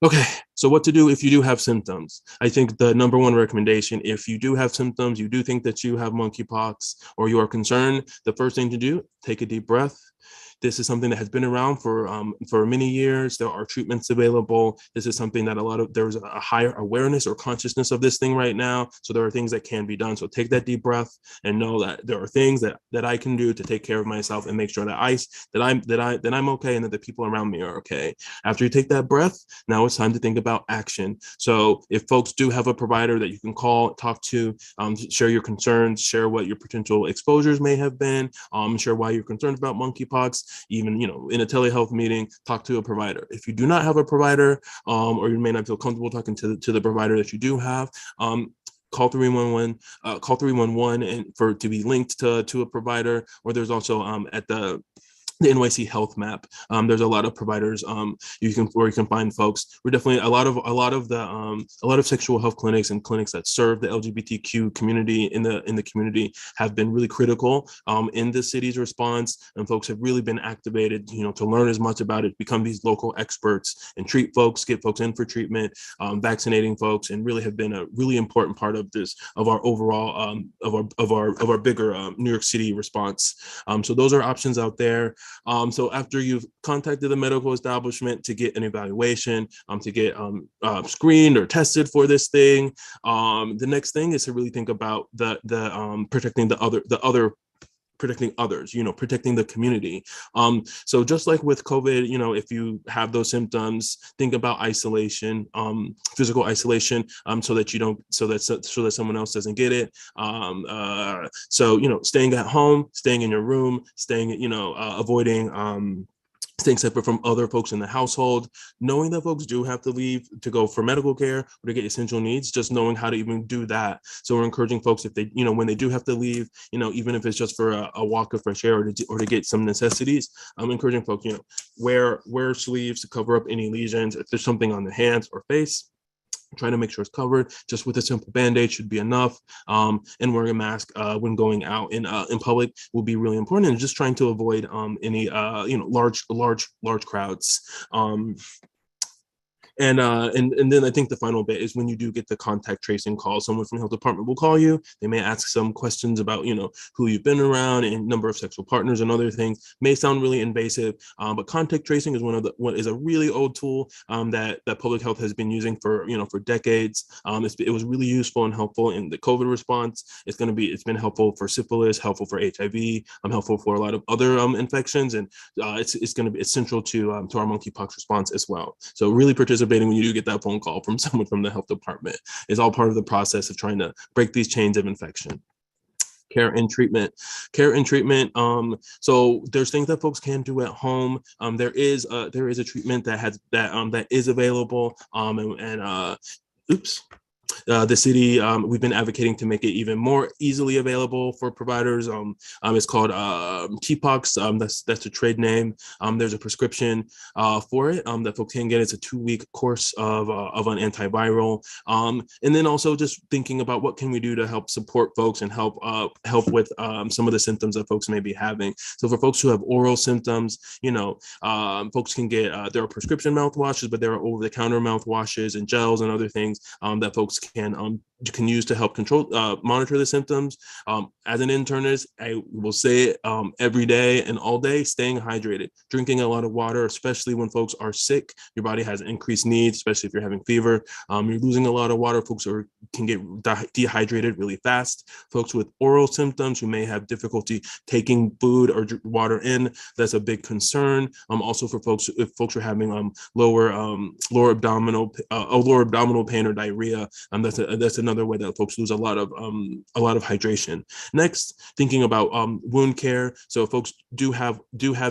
Okay, so what to do if you do have symptoms? I think the number one recommendation, if you do have symptoms, you do think that you have monkeypox, or you are concerned, the first thing to do, take a deep breath. This is something that has been around for many years. There are treatments available. This is something that there's a higher awareness or consciousness of this thing right now. So there are things that can be done. So take that deep breath and know that there are things that I can do to take care of myself and make sure that I'm okay, and that the people around me are okay. After you take that breath, now it's time to think about action. So if folks do have a provider that you can call, talk to, share your concerns, share what your potential exposures may have been, share why you're concerned about monkeypox. Even in a telehealth meeting, talk to a provider. If you do not have a provider, or you may not feel comfortable talking to the provider that you do have, call 311, and to be linked to a provider. Or there's also at the NYC Health Map, there's a lot of providers where you can find folks. We're definitely a lot of sexual health clinics and clinics that serve the LGBTQ community in the community have been really critical in the city's response, and folks have really been activated to learn as much about it, become these local experts, and treat folks, get folks in for treatment, vaccinating folks, and really have been a really important part of our overall of our bigger New York City response. So those are options out there. So after you've contacted the medical establishment to get an evaluation, to get screened or tested for this thing, the next thing is to really think about the protecting the other protecting others, protecting the community. So just like with COVID, if you have those symptoms, think about isolation, physical isolation, so that you don't, so that someone else doesn't get it. So staying at home, staying in your room, avoiding staying separate from other folks in the household, knowing that folks do have to leave to go for medical care or to get essential needs, just knowing how to even do that. So we're encouraging folks, if they, when they do have to leave, even if it's just for a walk of fresh air or to get some necessities, I'm encouraging folks, wear sleeves to cover up any lesions. If there's something on the hands or face, trying to make sure it's covered. Just with a simple Band-Aid should be enough. And wearing a mask when going out in public will be really important. And just trying to avoid any large crowds. And then I think the final bit is when you do get the contact tracing call, someone from the health department will call you. They may ask some questions about, who you've been around and number of sexual partners and other things. May sound really invasive, but contact tracing is what is a really old tool that public health has been using for decades. It was really useful and helpful in the COVID response. It's been helpful for syphilis, helpful for HIV, helpful for a lot of other infections, and it's central to our monkeypox response as well. So really participating when you do get that phone call from someone from the health department is all part of the process of trying to break these chains of infection. Care and treatment. So there's things that folks can do at home. There is a treatment that is available. The city, we've been advocating to make it even more easily available for providers. It's called Monkeypox. That's a trade name. There's a prescription for it that folks can get. It's a 2-week course of an antiviral. And then also just thinking about what can we do to help support folks and help with some of the symptoms that folks may be having. So for folks who have oral symptoms, folks can get, there are prescription mouthwashes, but there are over-the-counter mouthwashes and gels and other things that folks can use to help monitor the symptoms. As an internist, I will say it every day and all day: staying hydrated, drinking a lot of water, especially when folks are sick. Your body has increased needs, especially if you're having fever. You're losing a lot of water. Folks can get dehydrated really fast. Folks with oral symptoms who may have difficulty taking food or water in, that's a big concern. Also for folks, if folks are having lower abdominal pain or diarrhea, that's another way that folks lose a lot of hydration. Next, thinking about wound care. So if folks do have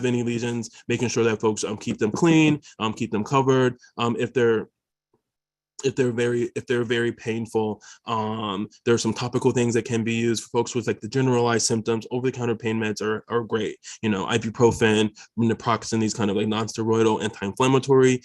any lesions, making sure that folks keep them clean, keep them covered. If they're very painful, there are some topical things that can be used for folks with like the generalized symptoms. Over-the-counter pain meds are great. Ibuprofen, naproxen, these kind of like non-steroidal anti-inflammatory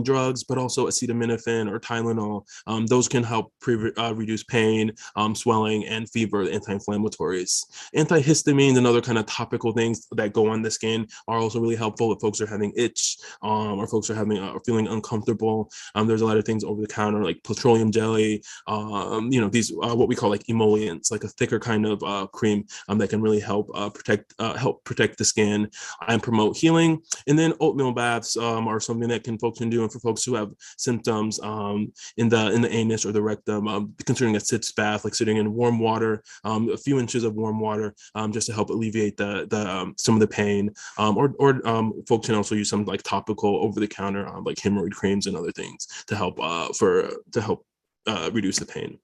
drugs, but also acetaminophen or Tylenol. Those can help reduce pain, swelling, and fever. Anti-inflammatories, antihistamines, and other kind of topical things that go on the skin are also really helpful if folks are having itch, or folks are feeling uncomfortable. There's a lot of things over the counter like petroleum jelly, these what we call like emollients, like a thicker kind of cream that can really help protect the skin and promote healing. And then oatmeal baths are something that folks can do, and for folks who have symptoms in the anus or the rectum, considering a sitz bath, like sitting in warm water, a few inches of warm water, just to help alleviate the some of the pain. Or folks can also use some like topical over the counter like hemorrhoid creams and other things to help reduce the pain.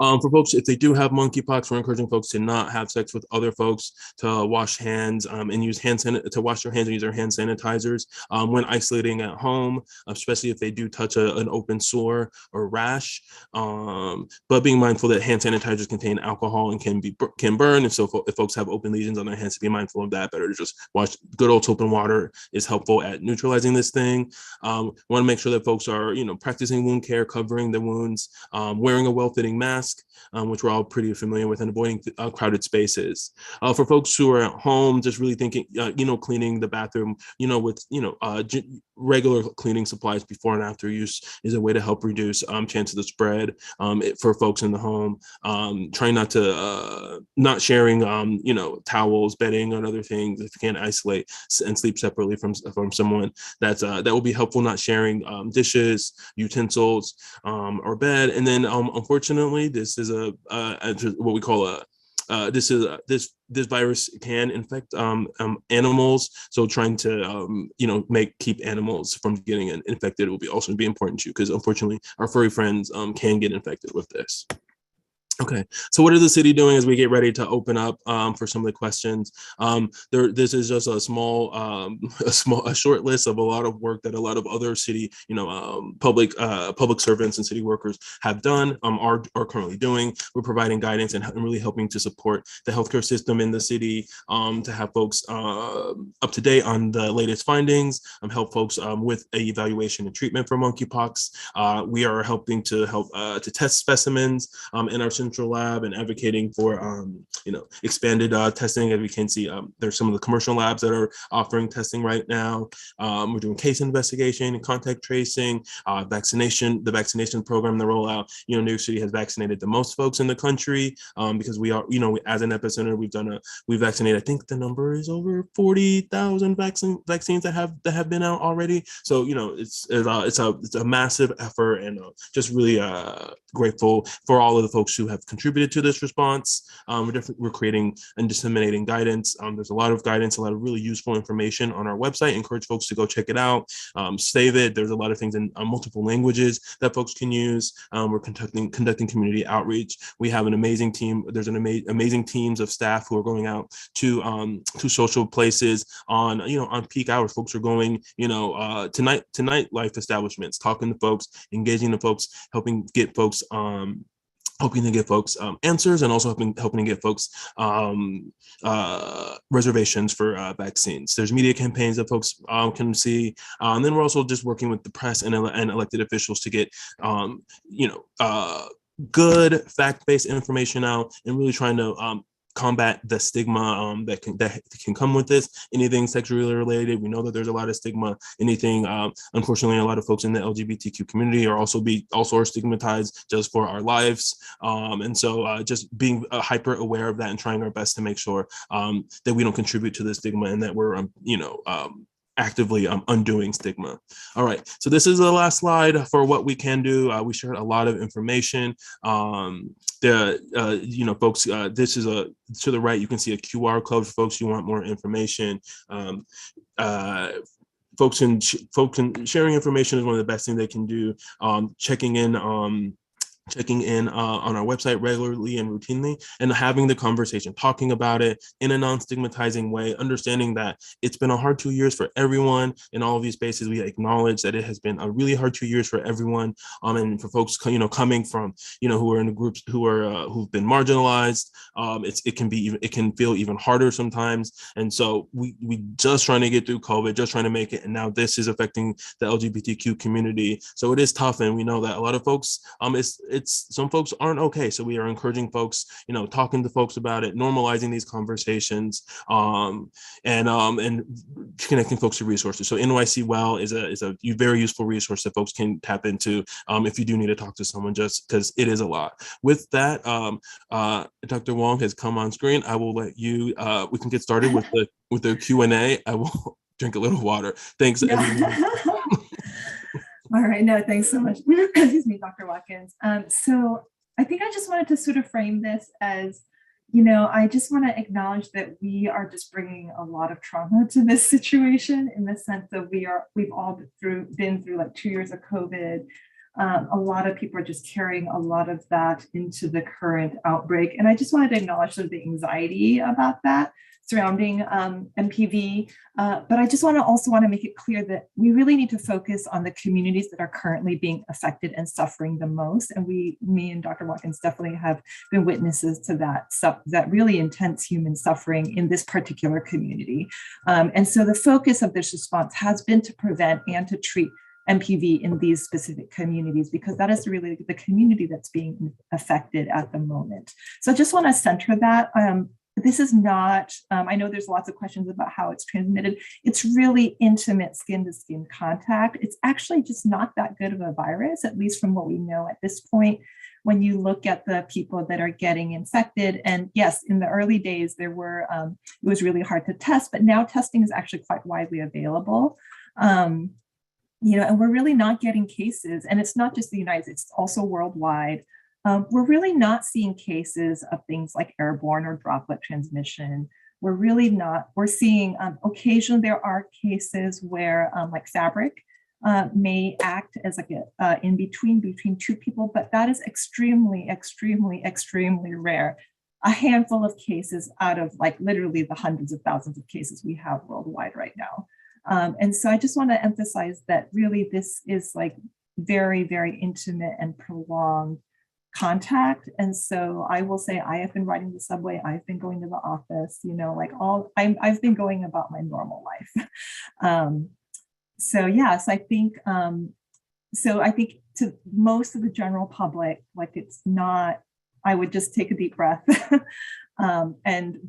For folks, if they do have monkeypox, we're encouraging folks to not have sex with other folks, to wash hands and to wash their hands and use their hand sanitizers when isolating at home, especially if they do touch an open sore or rash. But being mindful that hand sanitizers contain alcohol and can burn, and so if folks have open lesions on their hands, to be mindful of that. Better to just wash. Good old soap and water is helpful at neutralizing this thing. Want to make sure that folks are practicing wound care, covering the wounds, wearing a well-fitting mask, which we're all pretty familiar with, and avoiding crowded spaces. For folks who are at home, just really thinking, cleaning the bathroom, with regular cleaning supplies before and after use is a way to help reduce chances of spread for folks in the home. Trying not sharing, towels, bedding, and other things. If you can't isolate and sleep separately from someone, that will be helpful. Not sharing dishes, utensils, or bed. And then unfortunately, this is what we call this virus can infect animals. So trying to keep animals from getting infected will also be important too, because unfortunately our furry friends can get infected with this. Okay, so what is the city doing as we get ready to open up for some of the questions? This is just a short list of a lot of work that a lot of other city, public servants and city workers have done, are currently doing. We're providing guidance and really helping to support the healthcare system in the city, to have folks up to date on the latest findings, help folks with a evaluation and treatment for monkeypox. We are helping to test specimens in our central lab and advocating for expanded testing. As we can see, there's some of the commercial labs that are offering testing right now. We're doing case investigation and contact tracing, vaccination, the vaccination program, the rollout. New York City has vaccinated the most folks in the country, because we are, as an epicenter, we've vaccinated, I think the number is over 40,000 vaccines that have been out already. So it's a massive effort, and just really grateful for all of the folks who have contributed to this response. We're creating and disseminating guidance. There's a lot of guidance, a lot of really useful information on our website. Encourage folks to go check it out, save it. There's a lot of things in multiple languages that folks can use. We're conducting community outreach. We have an amazing team. There's an amazing teams of staff who are going out to social places on peak hours. Folks are going to nightlife establishments, talking to folks, engaging the folks, helping to get folks answers, and also helping to get folks reservations for vaccines. There's media campaigns that folks can see, and then we're also just working with the press and elected officials to get good fact-based information out, and really trying to combat the stigma that can come with this. Anything sexually related, we know that there's a lot of stigma. Anything, unfortunately, a lot of folks in the LGBTQ community are also stigmatized just for our lives, and so just being hyper aware of that and trying our best to make sure that we don't contribute to the stigma, and that we're actively undoing stigma. All right, so this is the last slide for what we can do. We shared a lot of information. Folks, this is to the right, you can see a QR code for folks who want more information. Folks and sharing information is one of the best things they can do. Checking in on our website regularly and routinely, and having the conversation, talking about it in a non-stigmatizing way, understanding that it's been a hard 2 years for everyone in all of these spaces. We acknowledge that it has been a really hard 2 years for everyone, and for folks coming from who are in groups who've been marginalized. It can feel even harder sometimes, and so we just trying to get through COVID, just trying to make it, and now this is affecting the LGBTQ community. So it is tough, and we know that a lot of folks some folks aren't okay. So we are encouraging folks, talking to folks about it, normalizing these conversations, and connecting folks to resources. So NYC Well is a very useful resource that folks can tap into if you do need to talk to someone, just because it is a lot. With that, Dr. Wong has come on screen. I will let you. We can get started with the Q&A. I will drink a little water. Thanks, everyone. All right, no, thanks so much. Excuse me, Dr. Watkins. So I think I just wanted to sort of frame this as, I just want to acknowledge that we are just bringing a lot of trauma to this situation, in the sense that we've all been through like 2 years of COVID. A lot of people are just carrying a lot of that into the current outbreak. And I just wanted to acknowledge sort of the anxiety about that surrounding MPV. But I just want to make it clear that we really need to focus on the communities that are currently being affected and suffering the most. And me and Dr. Watkins definitely have been witnesses to that really intense human suffering in this particular community. And so the focus of this response has been to prevent and to treat MPV in these specific communities, because that is really the community that's being affected at the moment. So I just want to center that. This is not, I know there's lots of questions about how it's transmitted. It's really intimate skin-to-skin contact. It's actually just not that good of a virus, at least from what we know at this point, when you look at the people that are getting infected. And yes, in the early days, it was really hard to test, but now testing is actually quite widely available. And we're really not getting cases. And it's not just the United States, it's also worldwide. we're really not seeing cases of things like airborne or droplet transmission. We're really not, we're seeing occasionally there are cases where like fabric may act as like a in between two people, but that is extremely, extremely, extremely rare. A handful of cases out of like literally the hundreds of thousands of cases we have worldwide right now. And so I just want to emphasize that really this is like very, very intimate and prolonged contact. And so I will say I have been riding the subway, I've been going to the office, you know, like I've been going about my normal life. So yes, I think to most of the general public, like it's not, I would just take a deep breath but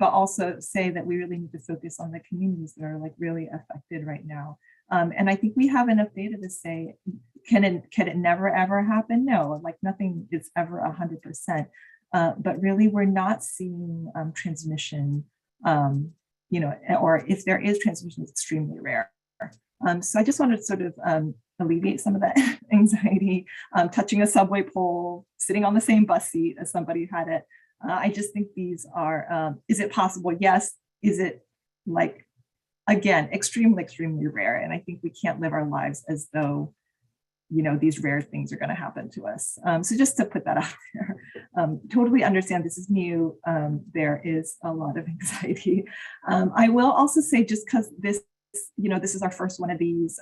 also say that we really need to focus on the communities that are like really affected right now. And I think we have enough data to say, can it never ever happen? No, like nothing is ever 100%. But really, we're not seeing transmission, you know, or if there is transmission, it's extremely rare. So I just wanted to sort of alleviate some of that anxiety, touching a subway pole, sitting on the same bus seat as somebody who had it. I just think these are, is it possible? Yes. Is it like, again, extremely, extremely rare. And I think we can't live our lives as though, you know, these rare things are going to happen to us. So just to put that out there, totally understand this is new. There is a lot of anxiety. I will also say, just because this, you know, this is our first one of these,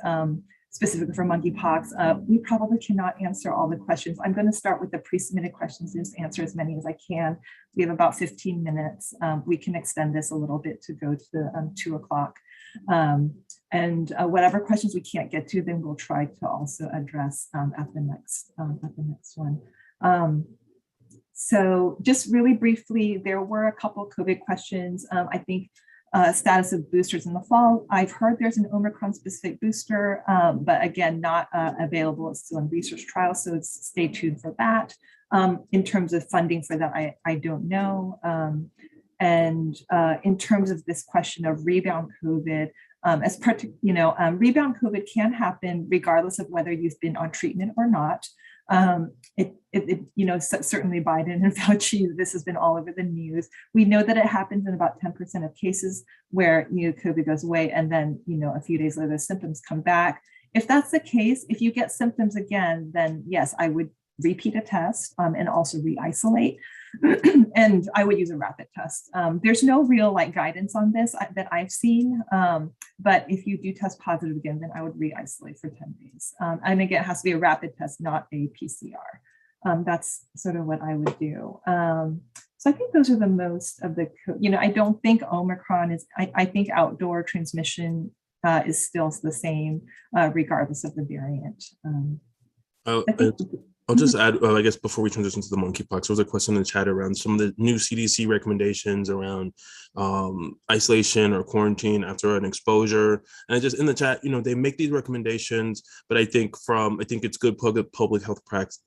specifically for monkeypox, we probably cannot answer all the questions. I'm going to start with the pre-submitted questions and just answer as many as I can. We have about 15 minutes. We can extend this a little bit to go to the 2 o'clock. And whatever questions we can't get to, then we'll try to also address at the next one. So just really briefly, there were a couple of COVID questions. I think status of boosters in the fall. I've heard there's an Omicron specific booster, but again, not available. It's still in research trials, so stay tuned for that. In terms of funding for that, I don't know. And in terms of this question of rebound COVID, rebound COVID can happen regardless of whether you've been on treatment or not. Certainly Biden and Fauci, this has been all over the news. We know that it happens in about 10% of cases where, you know, COVID goes away and then, you know, a few days later, the symptoms come back. If that's the case, if you get symptoms again, then yes, I would repeat a test and also re-isolate. And I would use a rapid test. There's no real like guidance on this that I've seen, but if you do test positive again, then I would re-isolate for 10 days. And again, it has to be a rapid test, not a PCR. That's sort of what I would do. So I think those are the most of the, you know, I don't think Omicron is, I think outdoor transmission is still the same regardless of the variant. I'll just add, I guess, before we transition to the monkeypox, there was a question in the chat around some of the new CDC recommendations around isolation or quarantine after an exposure. And I just in the chat, you know, they make these recommendations, but I think it's good public health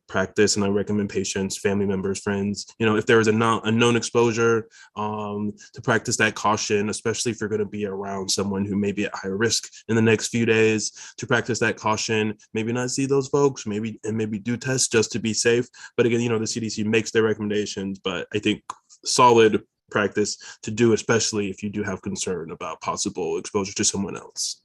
practice, and I recommend patients, family members, friends, you know, if there is a known exposure, to practice that caution, especially if you're going to be around someone who may be at higher risk in the next few days, to practice that caution, maybe not see those folks, maybe do tests just to be safe. But again, you know, the CDC makes their recommendations, but I think solid practice to do, especially if you do have concern about possible exposure to someone else.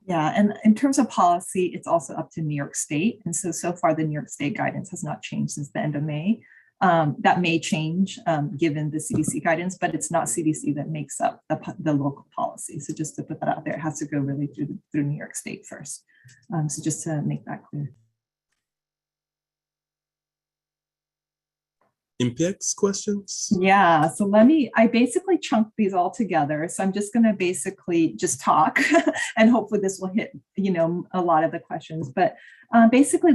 Yeah, and in terms of policy, it's also up to New York State. And so far, the New York State guidance has not changed since the end of May. That may change given the CDC guidance, but it's not CDC that makes up the local policy. So just to put that out there, it has to go really through New York State first. So just to make that clear. MPX questions? Yeah, so I basically chunked these all together. So I'm just going to basically just talk and hopefully this will hit, you know, a lot of the questions, but basically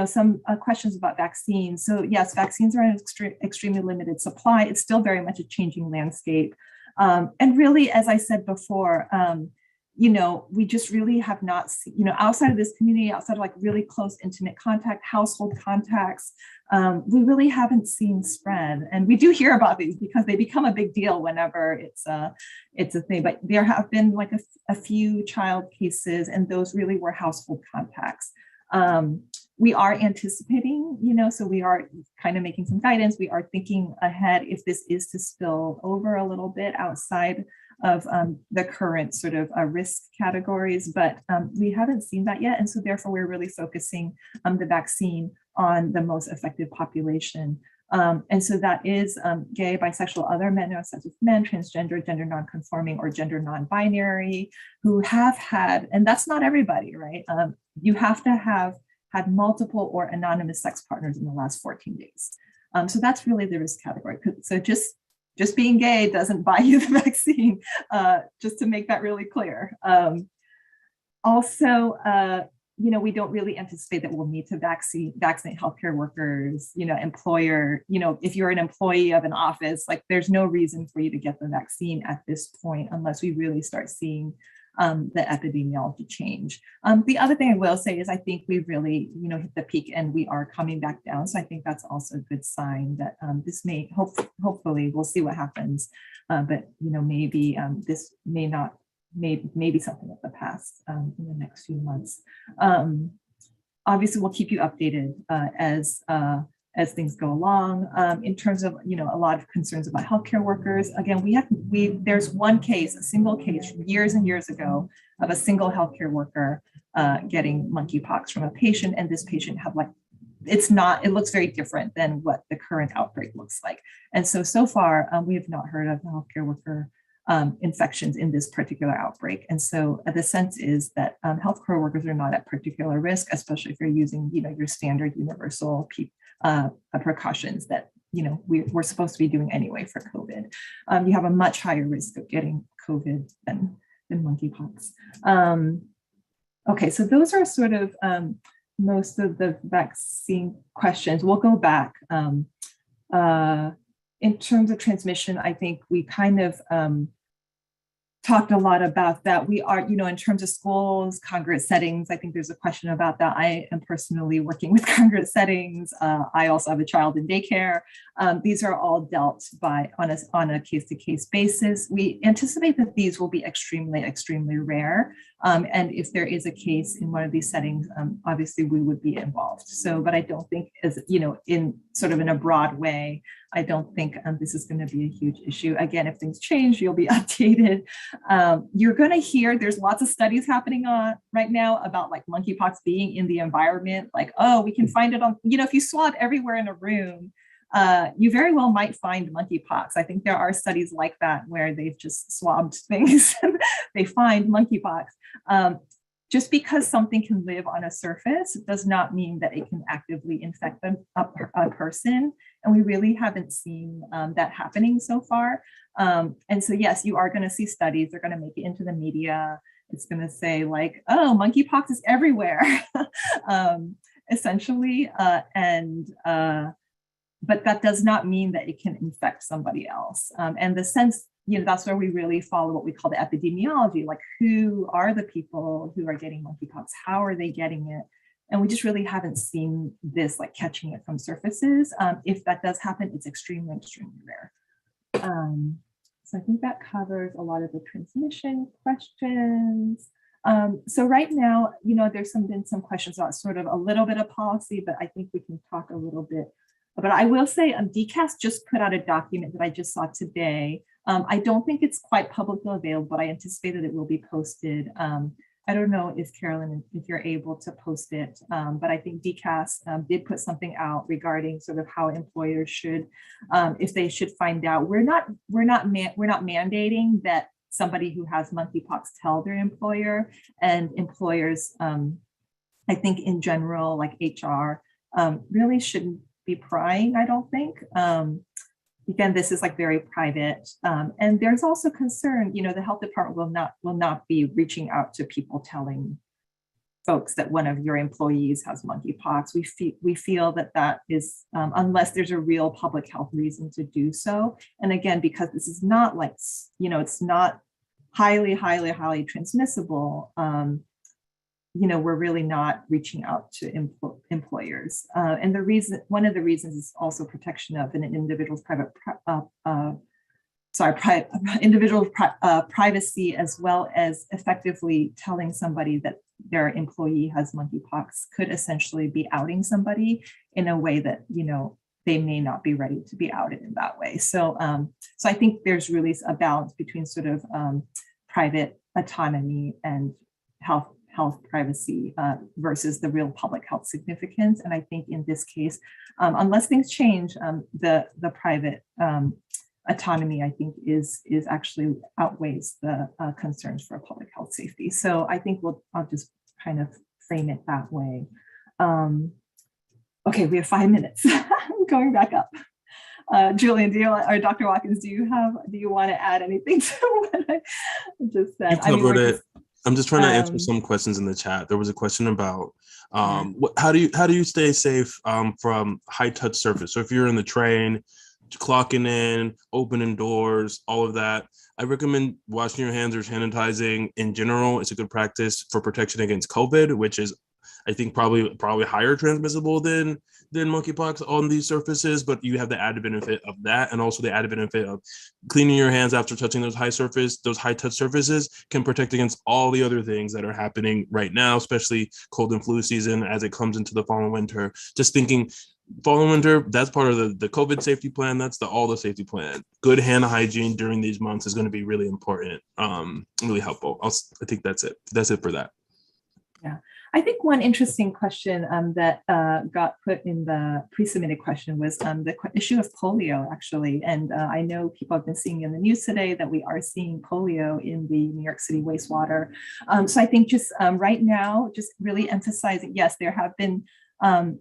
some questions about vaccines. So yes, vaccines are in extremely limited supply. It's still very much a changing landscape. And really, as I said before, you know, we just really have not seen, you know, outside of this community, outside of like really close, intimate contact, household contacts, we really haven't seen spread. And we do hear about these because they become a big deal whenever it's a thing. But there have been like a few child cases, and those really were household contacts. We are anticipating, so we are kind of making some guidance. We are thinking ahead if this is to spill over a little bit outside of the current sort of risk categories, but we haven't seen that yet. And so therefore, we're really focusing the vaccine on the most affected population. And so that is gay, bisexual, other men, such as men, transgender, gender nonconforming, or gender non-binary, who have had, and that's not everybody, right? You have to have had multiple or anonymous sex partners in the last 14 days. So that's really the risk category. So just being gay doesn't buy you the vaccine, just to make that really clear. Also, we don't really anticipate that we'll need to vaccinate healthcare workers, employer, if you're an employee of an office, like there's no reason for you to get the vaccine at this point, unless we really start seeing the epidemiology change. The other thing I will say is I think we've really, hit the peak and we are coming back down. So I think that's also a good sign that this may, hopefully we'll see what happens. But, maybe this may not, maybe something of the past in the next few months. Obviously, we'll keep you updated as things go along. In terms of, a lot of concerns about healthcare workers. Again, there's one case, a single case from years and years ago of a single healthcare worker getting monkeypox from a patient, and this patient had it looks very different than what the current outbreak looks like. And so far, we have not heard of the healthcare worker infections in this particular outbreak. And so the sense is that healthcare workers are not at particular risk, especially if you're using, your standard universal precautions that, we're supposed to be doing anyway for COVID. You have a much higher risk of getting COVID than monkeypox. Okay, so those are sort of most of the vaccine questions. We'll go back. In terms of transmission, I think we kind of talked a lot about that. We are, in terms of schools, congregate settings, I think there's a question about that. I am personally working with congregate settings. I also have a child in daycare. These are all dealt on a case-to-case basis. We anticipate that these will be extremely, extremely rare. And if there is a case in one of these settings, obviously we would be involved. So, but I don't think in a broad way, I don't think this is going to be a huge issue. Again, if things change, you'll be updated. You're going to hear there's lots of studies happening right now about monkeypox being in the environment. We can find it on, if you swab everywhere in a room, you very well might find monkeypox. I think there are studies like that where they've just swabbed things and they find monkeypox. Just because something can live on a surface does not mean that it can actively infect a person. And we really haven't seen that happening so far. And so, yes, you are going to see studies. They're going to make it into the media. It's going to say oh, monkeypox is everywhere, essentially. But that does not mean that it can infect somebody else. And the sense, that's where we really follow what we call the epidemiology, who are the people who are getting monkeypox? How are they getting it? And we just really haven't seen this catching it from surfaces. If that does happen, it's extremely, extremely rare. So I think that covers a lot of the transmission questions. So right now, there's been some questions about sort of a little bit of policy, but I think we can talk a little bit. But I will say DCAS just put out a document that I just saw today. I don't think it's quite publicly available, but I anticipate that it will be posted. I don't know if Carolyn, if you're able to post it, but I think DCAS did put something out regarding sort of how employers should, if they should find out. We're not mandating that somebody who has monkeypox tell their employer, and employers, I think in general, HR, really shouldn't be prying, I don't think. Again, this is very private. And there's also concern, the health department will not be reaching out to people telling folks that one of your employees has monkeypox. We feel that is, unless there's a real public health reason to do so. And again, because this is not it's not highly transmissible, we're really not reaching out to employers. And one of the reasons is also protection of an individual's privacy, as well as effectively telling somebody that their employee has monkeypox could essentially be outing somebody in a way that, they may not be ready to be outed in that way. So, so I think there's really a balance between sort of private autonomy and health privacy versus the real public health significance. And I think in this case, unless things change, the private autonomy, I think, is actually outweighs the concerns for public health safety. So I think I'll just kind of frame it that way. Okay, we have 5 minutes. Going back up. Julian, or Dr. Watkins, do you want to add anything to what I just said? You covered it. I'm just trying to answer some questions in the chat. There was a question about how do you stay safe from high touch surface? So if you're in the train, clocking in, opening doors, all of that, I recommend washing your hands or sanitizing in general. It's a good practice for protection against COVID, which is, I think, probably higher transmissible than monkeypox on these surfaces, but you have the added benefit of that, and also the added benefit of cleaning your hands after touching those high touch surfaces can protect against all the other things that are happening right now, especially cold and flu season as it comes into the fall and winter. Just thinking fall and winter, that's part of the COVID safety plan. That's all the safety plan. Good hand hygiene during these months is going to be really important, really helpful. I think that's it. That's it for that. Yeah. I think one interesting question that got put in the pre-submitted question was the issue of polio, actually. And I know people have been seeing in the news today that we are seeing polio in the New York City wastewater. So I think just right now, just really emphasizing, yes, there have been,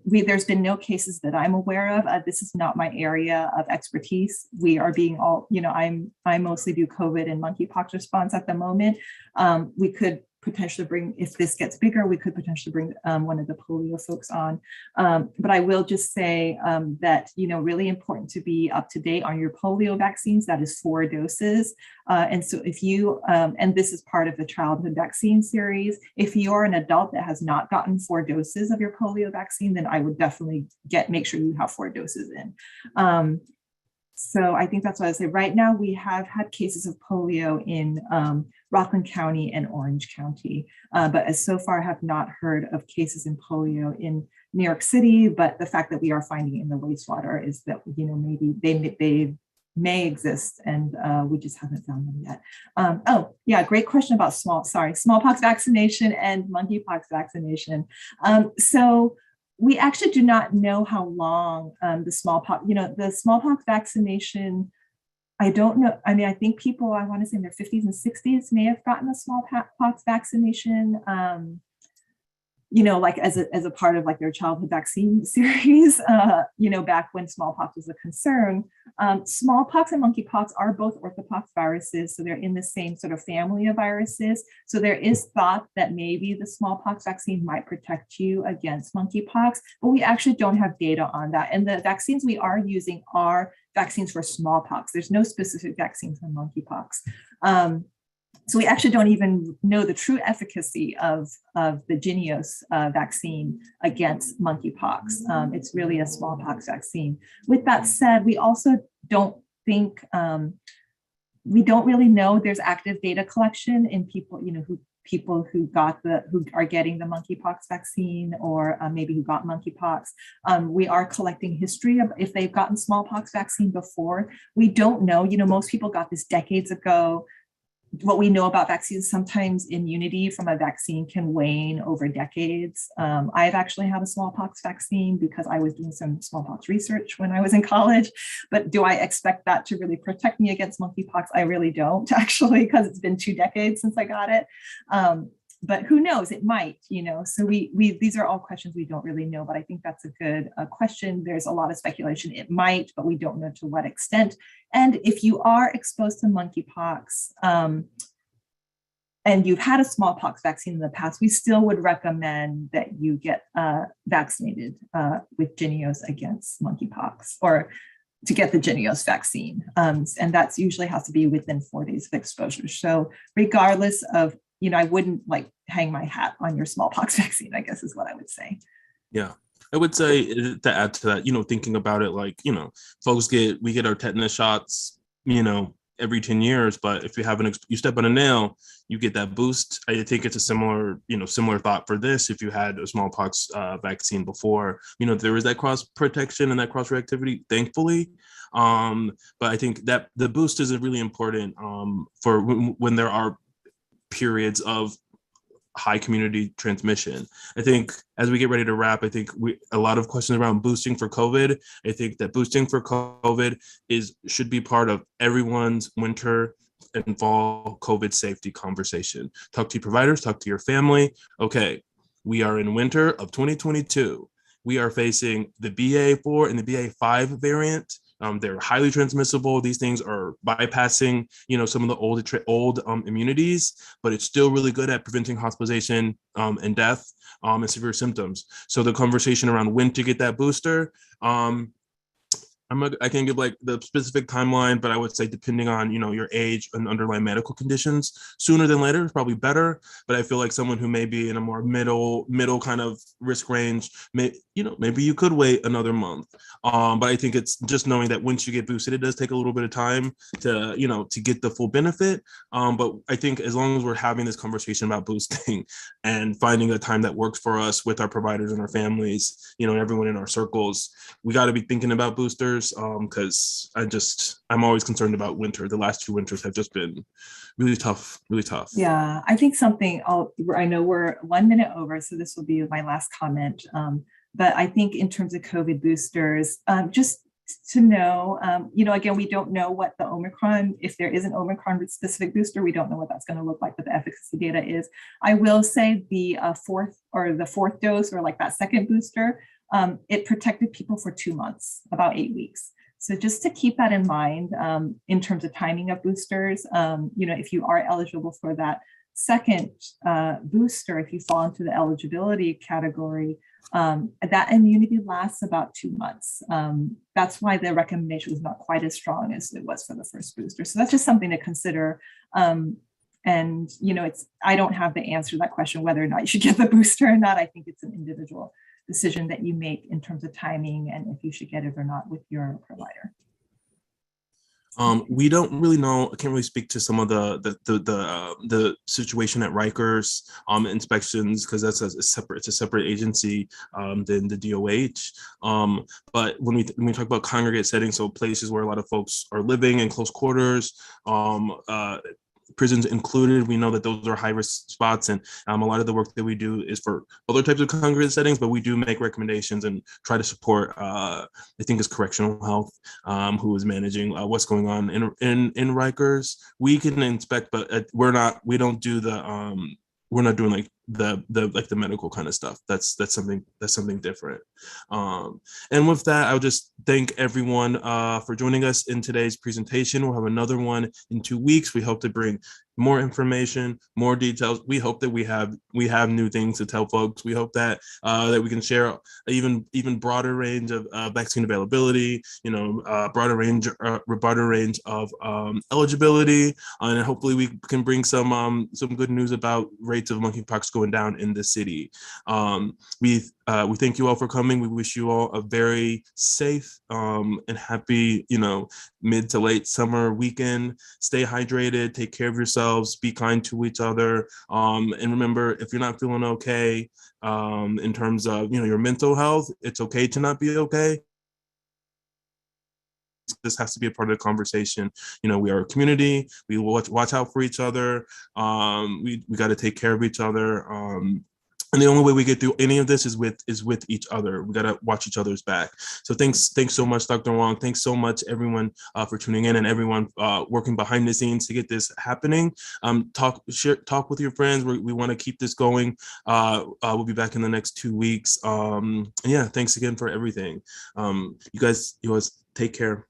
there's been no cases that I'm aware of. This is not my area of expertise. We are being I mostly do COVID and monkeypox response at the moment. We could potentially bring, if this gets bigger, we could potentially bring one of the polio folks on. But I will just say that, really important to be up to date on your polio vaccines. That is 4 doses. And so if you, and this is part of the childhood vaccine series, if you are an adult that has not gotten 4 doses of your polio vaccine, then I would definitely make sure you have 4 doses in. So I think that's what I say. Right now, we have had cases of polio in Rockland County and Orange County, but as so far have not heard of cases in polio in New York City. But the fact that we are finding it in the wastewater is that, maybe they may exist, and we just haven't found them yet. Oh, yeah, great question about smallpox vaccination and monkeypox vaccination. So we actually do not know how long the smallpox vaccination, I don't know. I mean, I think people, I want to say in their 50s and 60s may have gotten a smallpox vaccination, like as a part of like their childhood vaccine series, back when smallpox was a concern. Smallpox and monkeypox are both orthopox viruses, so they're in the same sort of family of viruses. So there is thought that maybe the smallpox vaccine might protect you against monkeypox, but we actually don't have data on that. And the vaccines we are using are vaccines for smallpox. There's no specific vaccine for monkeypox. So we actually don't even know the true efficacy of the Jynneos vaccine against monkeypox. It's really a smallpox vaccine. With that said, we also don't think, we don't really know there's active data collection in people, who are getting the monkeypox vaccine, or maybe who got monkeypox. We are collecting history of if they've gotten smallpox vaccine before. We don't know, most people got this decades ago. What we know about vaccines, sometimes immunity from a vaccine can wane over decades. I've actually had a smallpox vaccine because I was doing some smallpox research when I was in college. But do I expect that to really protect me against monkeypox? I really don't, actually, because it's been 2 decades since I got it. But who knows? It might, So these are all questions we don't really know. But I think that's a good question. There's a lot of speculation. It might, but we don't know to what extent. And if you are exposed to monkeypox and you've had a smallpox vaccine in the past, we still would recommend that you get vaccinated with Jynneos against monkeypox, or to get the Jynneos vaccine. And that's usually has to be within 4 days of exposure. So regardless of, I wouldn't hang my hat on your smallpox vaccine, I guess is what I would say. Yeah. I would say, to add to that, thinking about it, folks we get our tetanus shots, every 10 years, but if you have you step on a nail, you get that boost. I think it's a similar thought for this. If you had a smallpox vaccine before, there is that cross protection and that cross reactivity, thankfully. But I think that the boost is really important for when there are periods of high community transmission. I think as we get ready to wrap, I think a lot of questions around boosting for COVID. I think that boosting for COVID should be part of everyone's winter and fall COVID safety conversation. Talk to your providers, talk to your family. Okay, we are in winter of 2022. We are facing the BA4 and the BA5 variant. They're highly transmissible. These things are bypassing, some of the old immunities, but it's still really good at preventing hospitalization and death and severe symptoms. So the conversation around when to get that booster, I can't give like the specific timeline, but I would say depending on, your age and underlying medical conditions, sooner than later is probably better. But I feel like someone who may be in a more middle kind of risk range, maybe you could wait another month. But I think it's just knowing that once you get boosted, it does take a little bit of time to, to get the full benefit. But I think as long as we're having this conversation about boosting and finding a time that works for us with our providers and our families, everyone in our circles, we got to be thinking about boosters. Because I'm always concerned about winter. The last 2 winters have just been really tough. Yeah, I think I know we're 1 minute over, so this will be my last comment. But I think in terms of COVID boosters, just to know, again, we don't know what the Omicron, if there is an Omicron specific booster, we don't know what that's going to look like, what the efficacy data is. I will say the fourth dose, or like that second booster, it protected people for 2 months, about 8 weeks. So just to keep that in mind, in terms of timing of boosters, if you are eligible for that second booster, if you fall into the eligibility category, that immunity lasts about 2 months. That's why the recommendation was not quite as strong as it was for the first booster. So that's just something to consider. And, I don't have the answer to that question, whether or not you should get the booster or not. I think it's an individual decision that you make in terms of timing and if you should get it or not with your provider. We don't really know. I can't really speak to some of the situation at Rikers inspections, because that's it's a separate agency than the DOH. But when we talk about congregate settings, so places where a lot of folks are living in close quarters, prisons included, we know that those are high-risk spots, and a lot of the work that we do is for other types of congregate settings, but we do make recommendations and try to support, I think it's Correctional Health, who is managing what's going on in Rikers. We can inspect, but we don't do we're not doing like the medical kind of stuff. That's something different. And with that, I'll just thank everyone for joining us in today's presentation. We'll have another one in 2 weeks. We hope to bring more information, more details. We hope that we have new things to tell folks. We hope that that we can share even broader range of vaccine availability, broader range of eligibility, and hopefully we can bring some good news about rates of monkeypox going down in the city. We thank you all for coming. We wish you all a very safe and happy, mid to late summer weekend. Stay hydrated, take care of yourselves, be kind to each other. And remember, if you're not feeling okay in terms of, your mental health, it's okay to not be okay. This has to be a part of the conversation. We are a community. We watch out for each other. We got to take care of each other. And the only way we get through any of this is with each other. We got to watch each other's back. So thanks so much, Dr. Wong. Thanks so much, everyone, for tuning in, and everyone working behind the scenes to get this happening. Talk with your friends. We want to keep this going. We'll be back in the next 2 weeks. And yeah, thanks again for everything. You guys take care.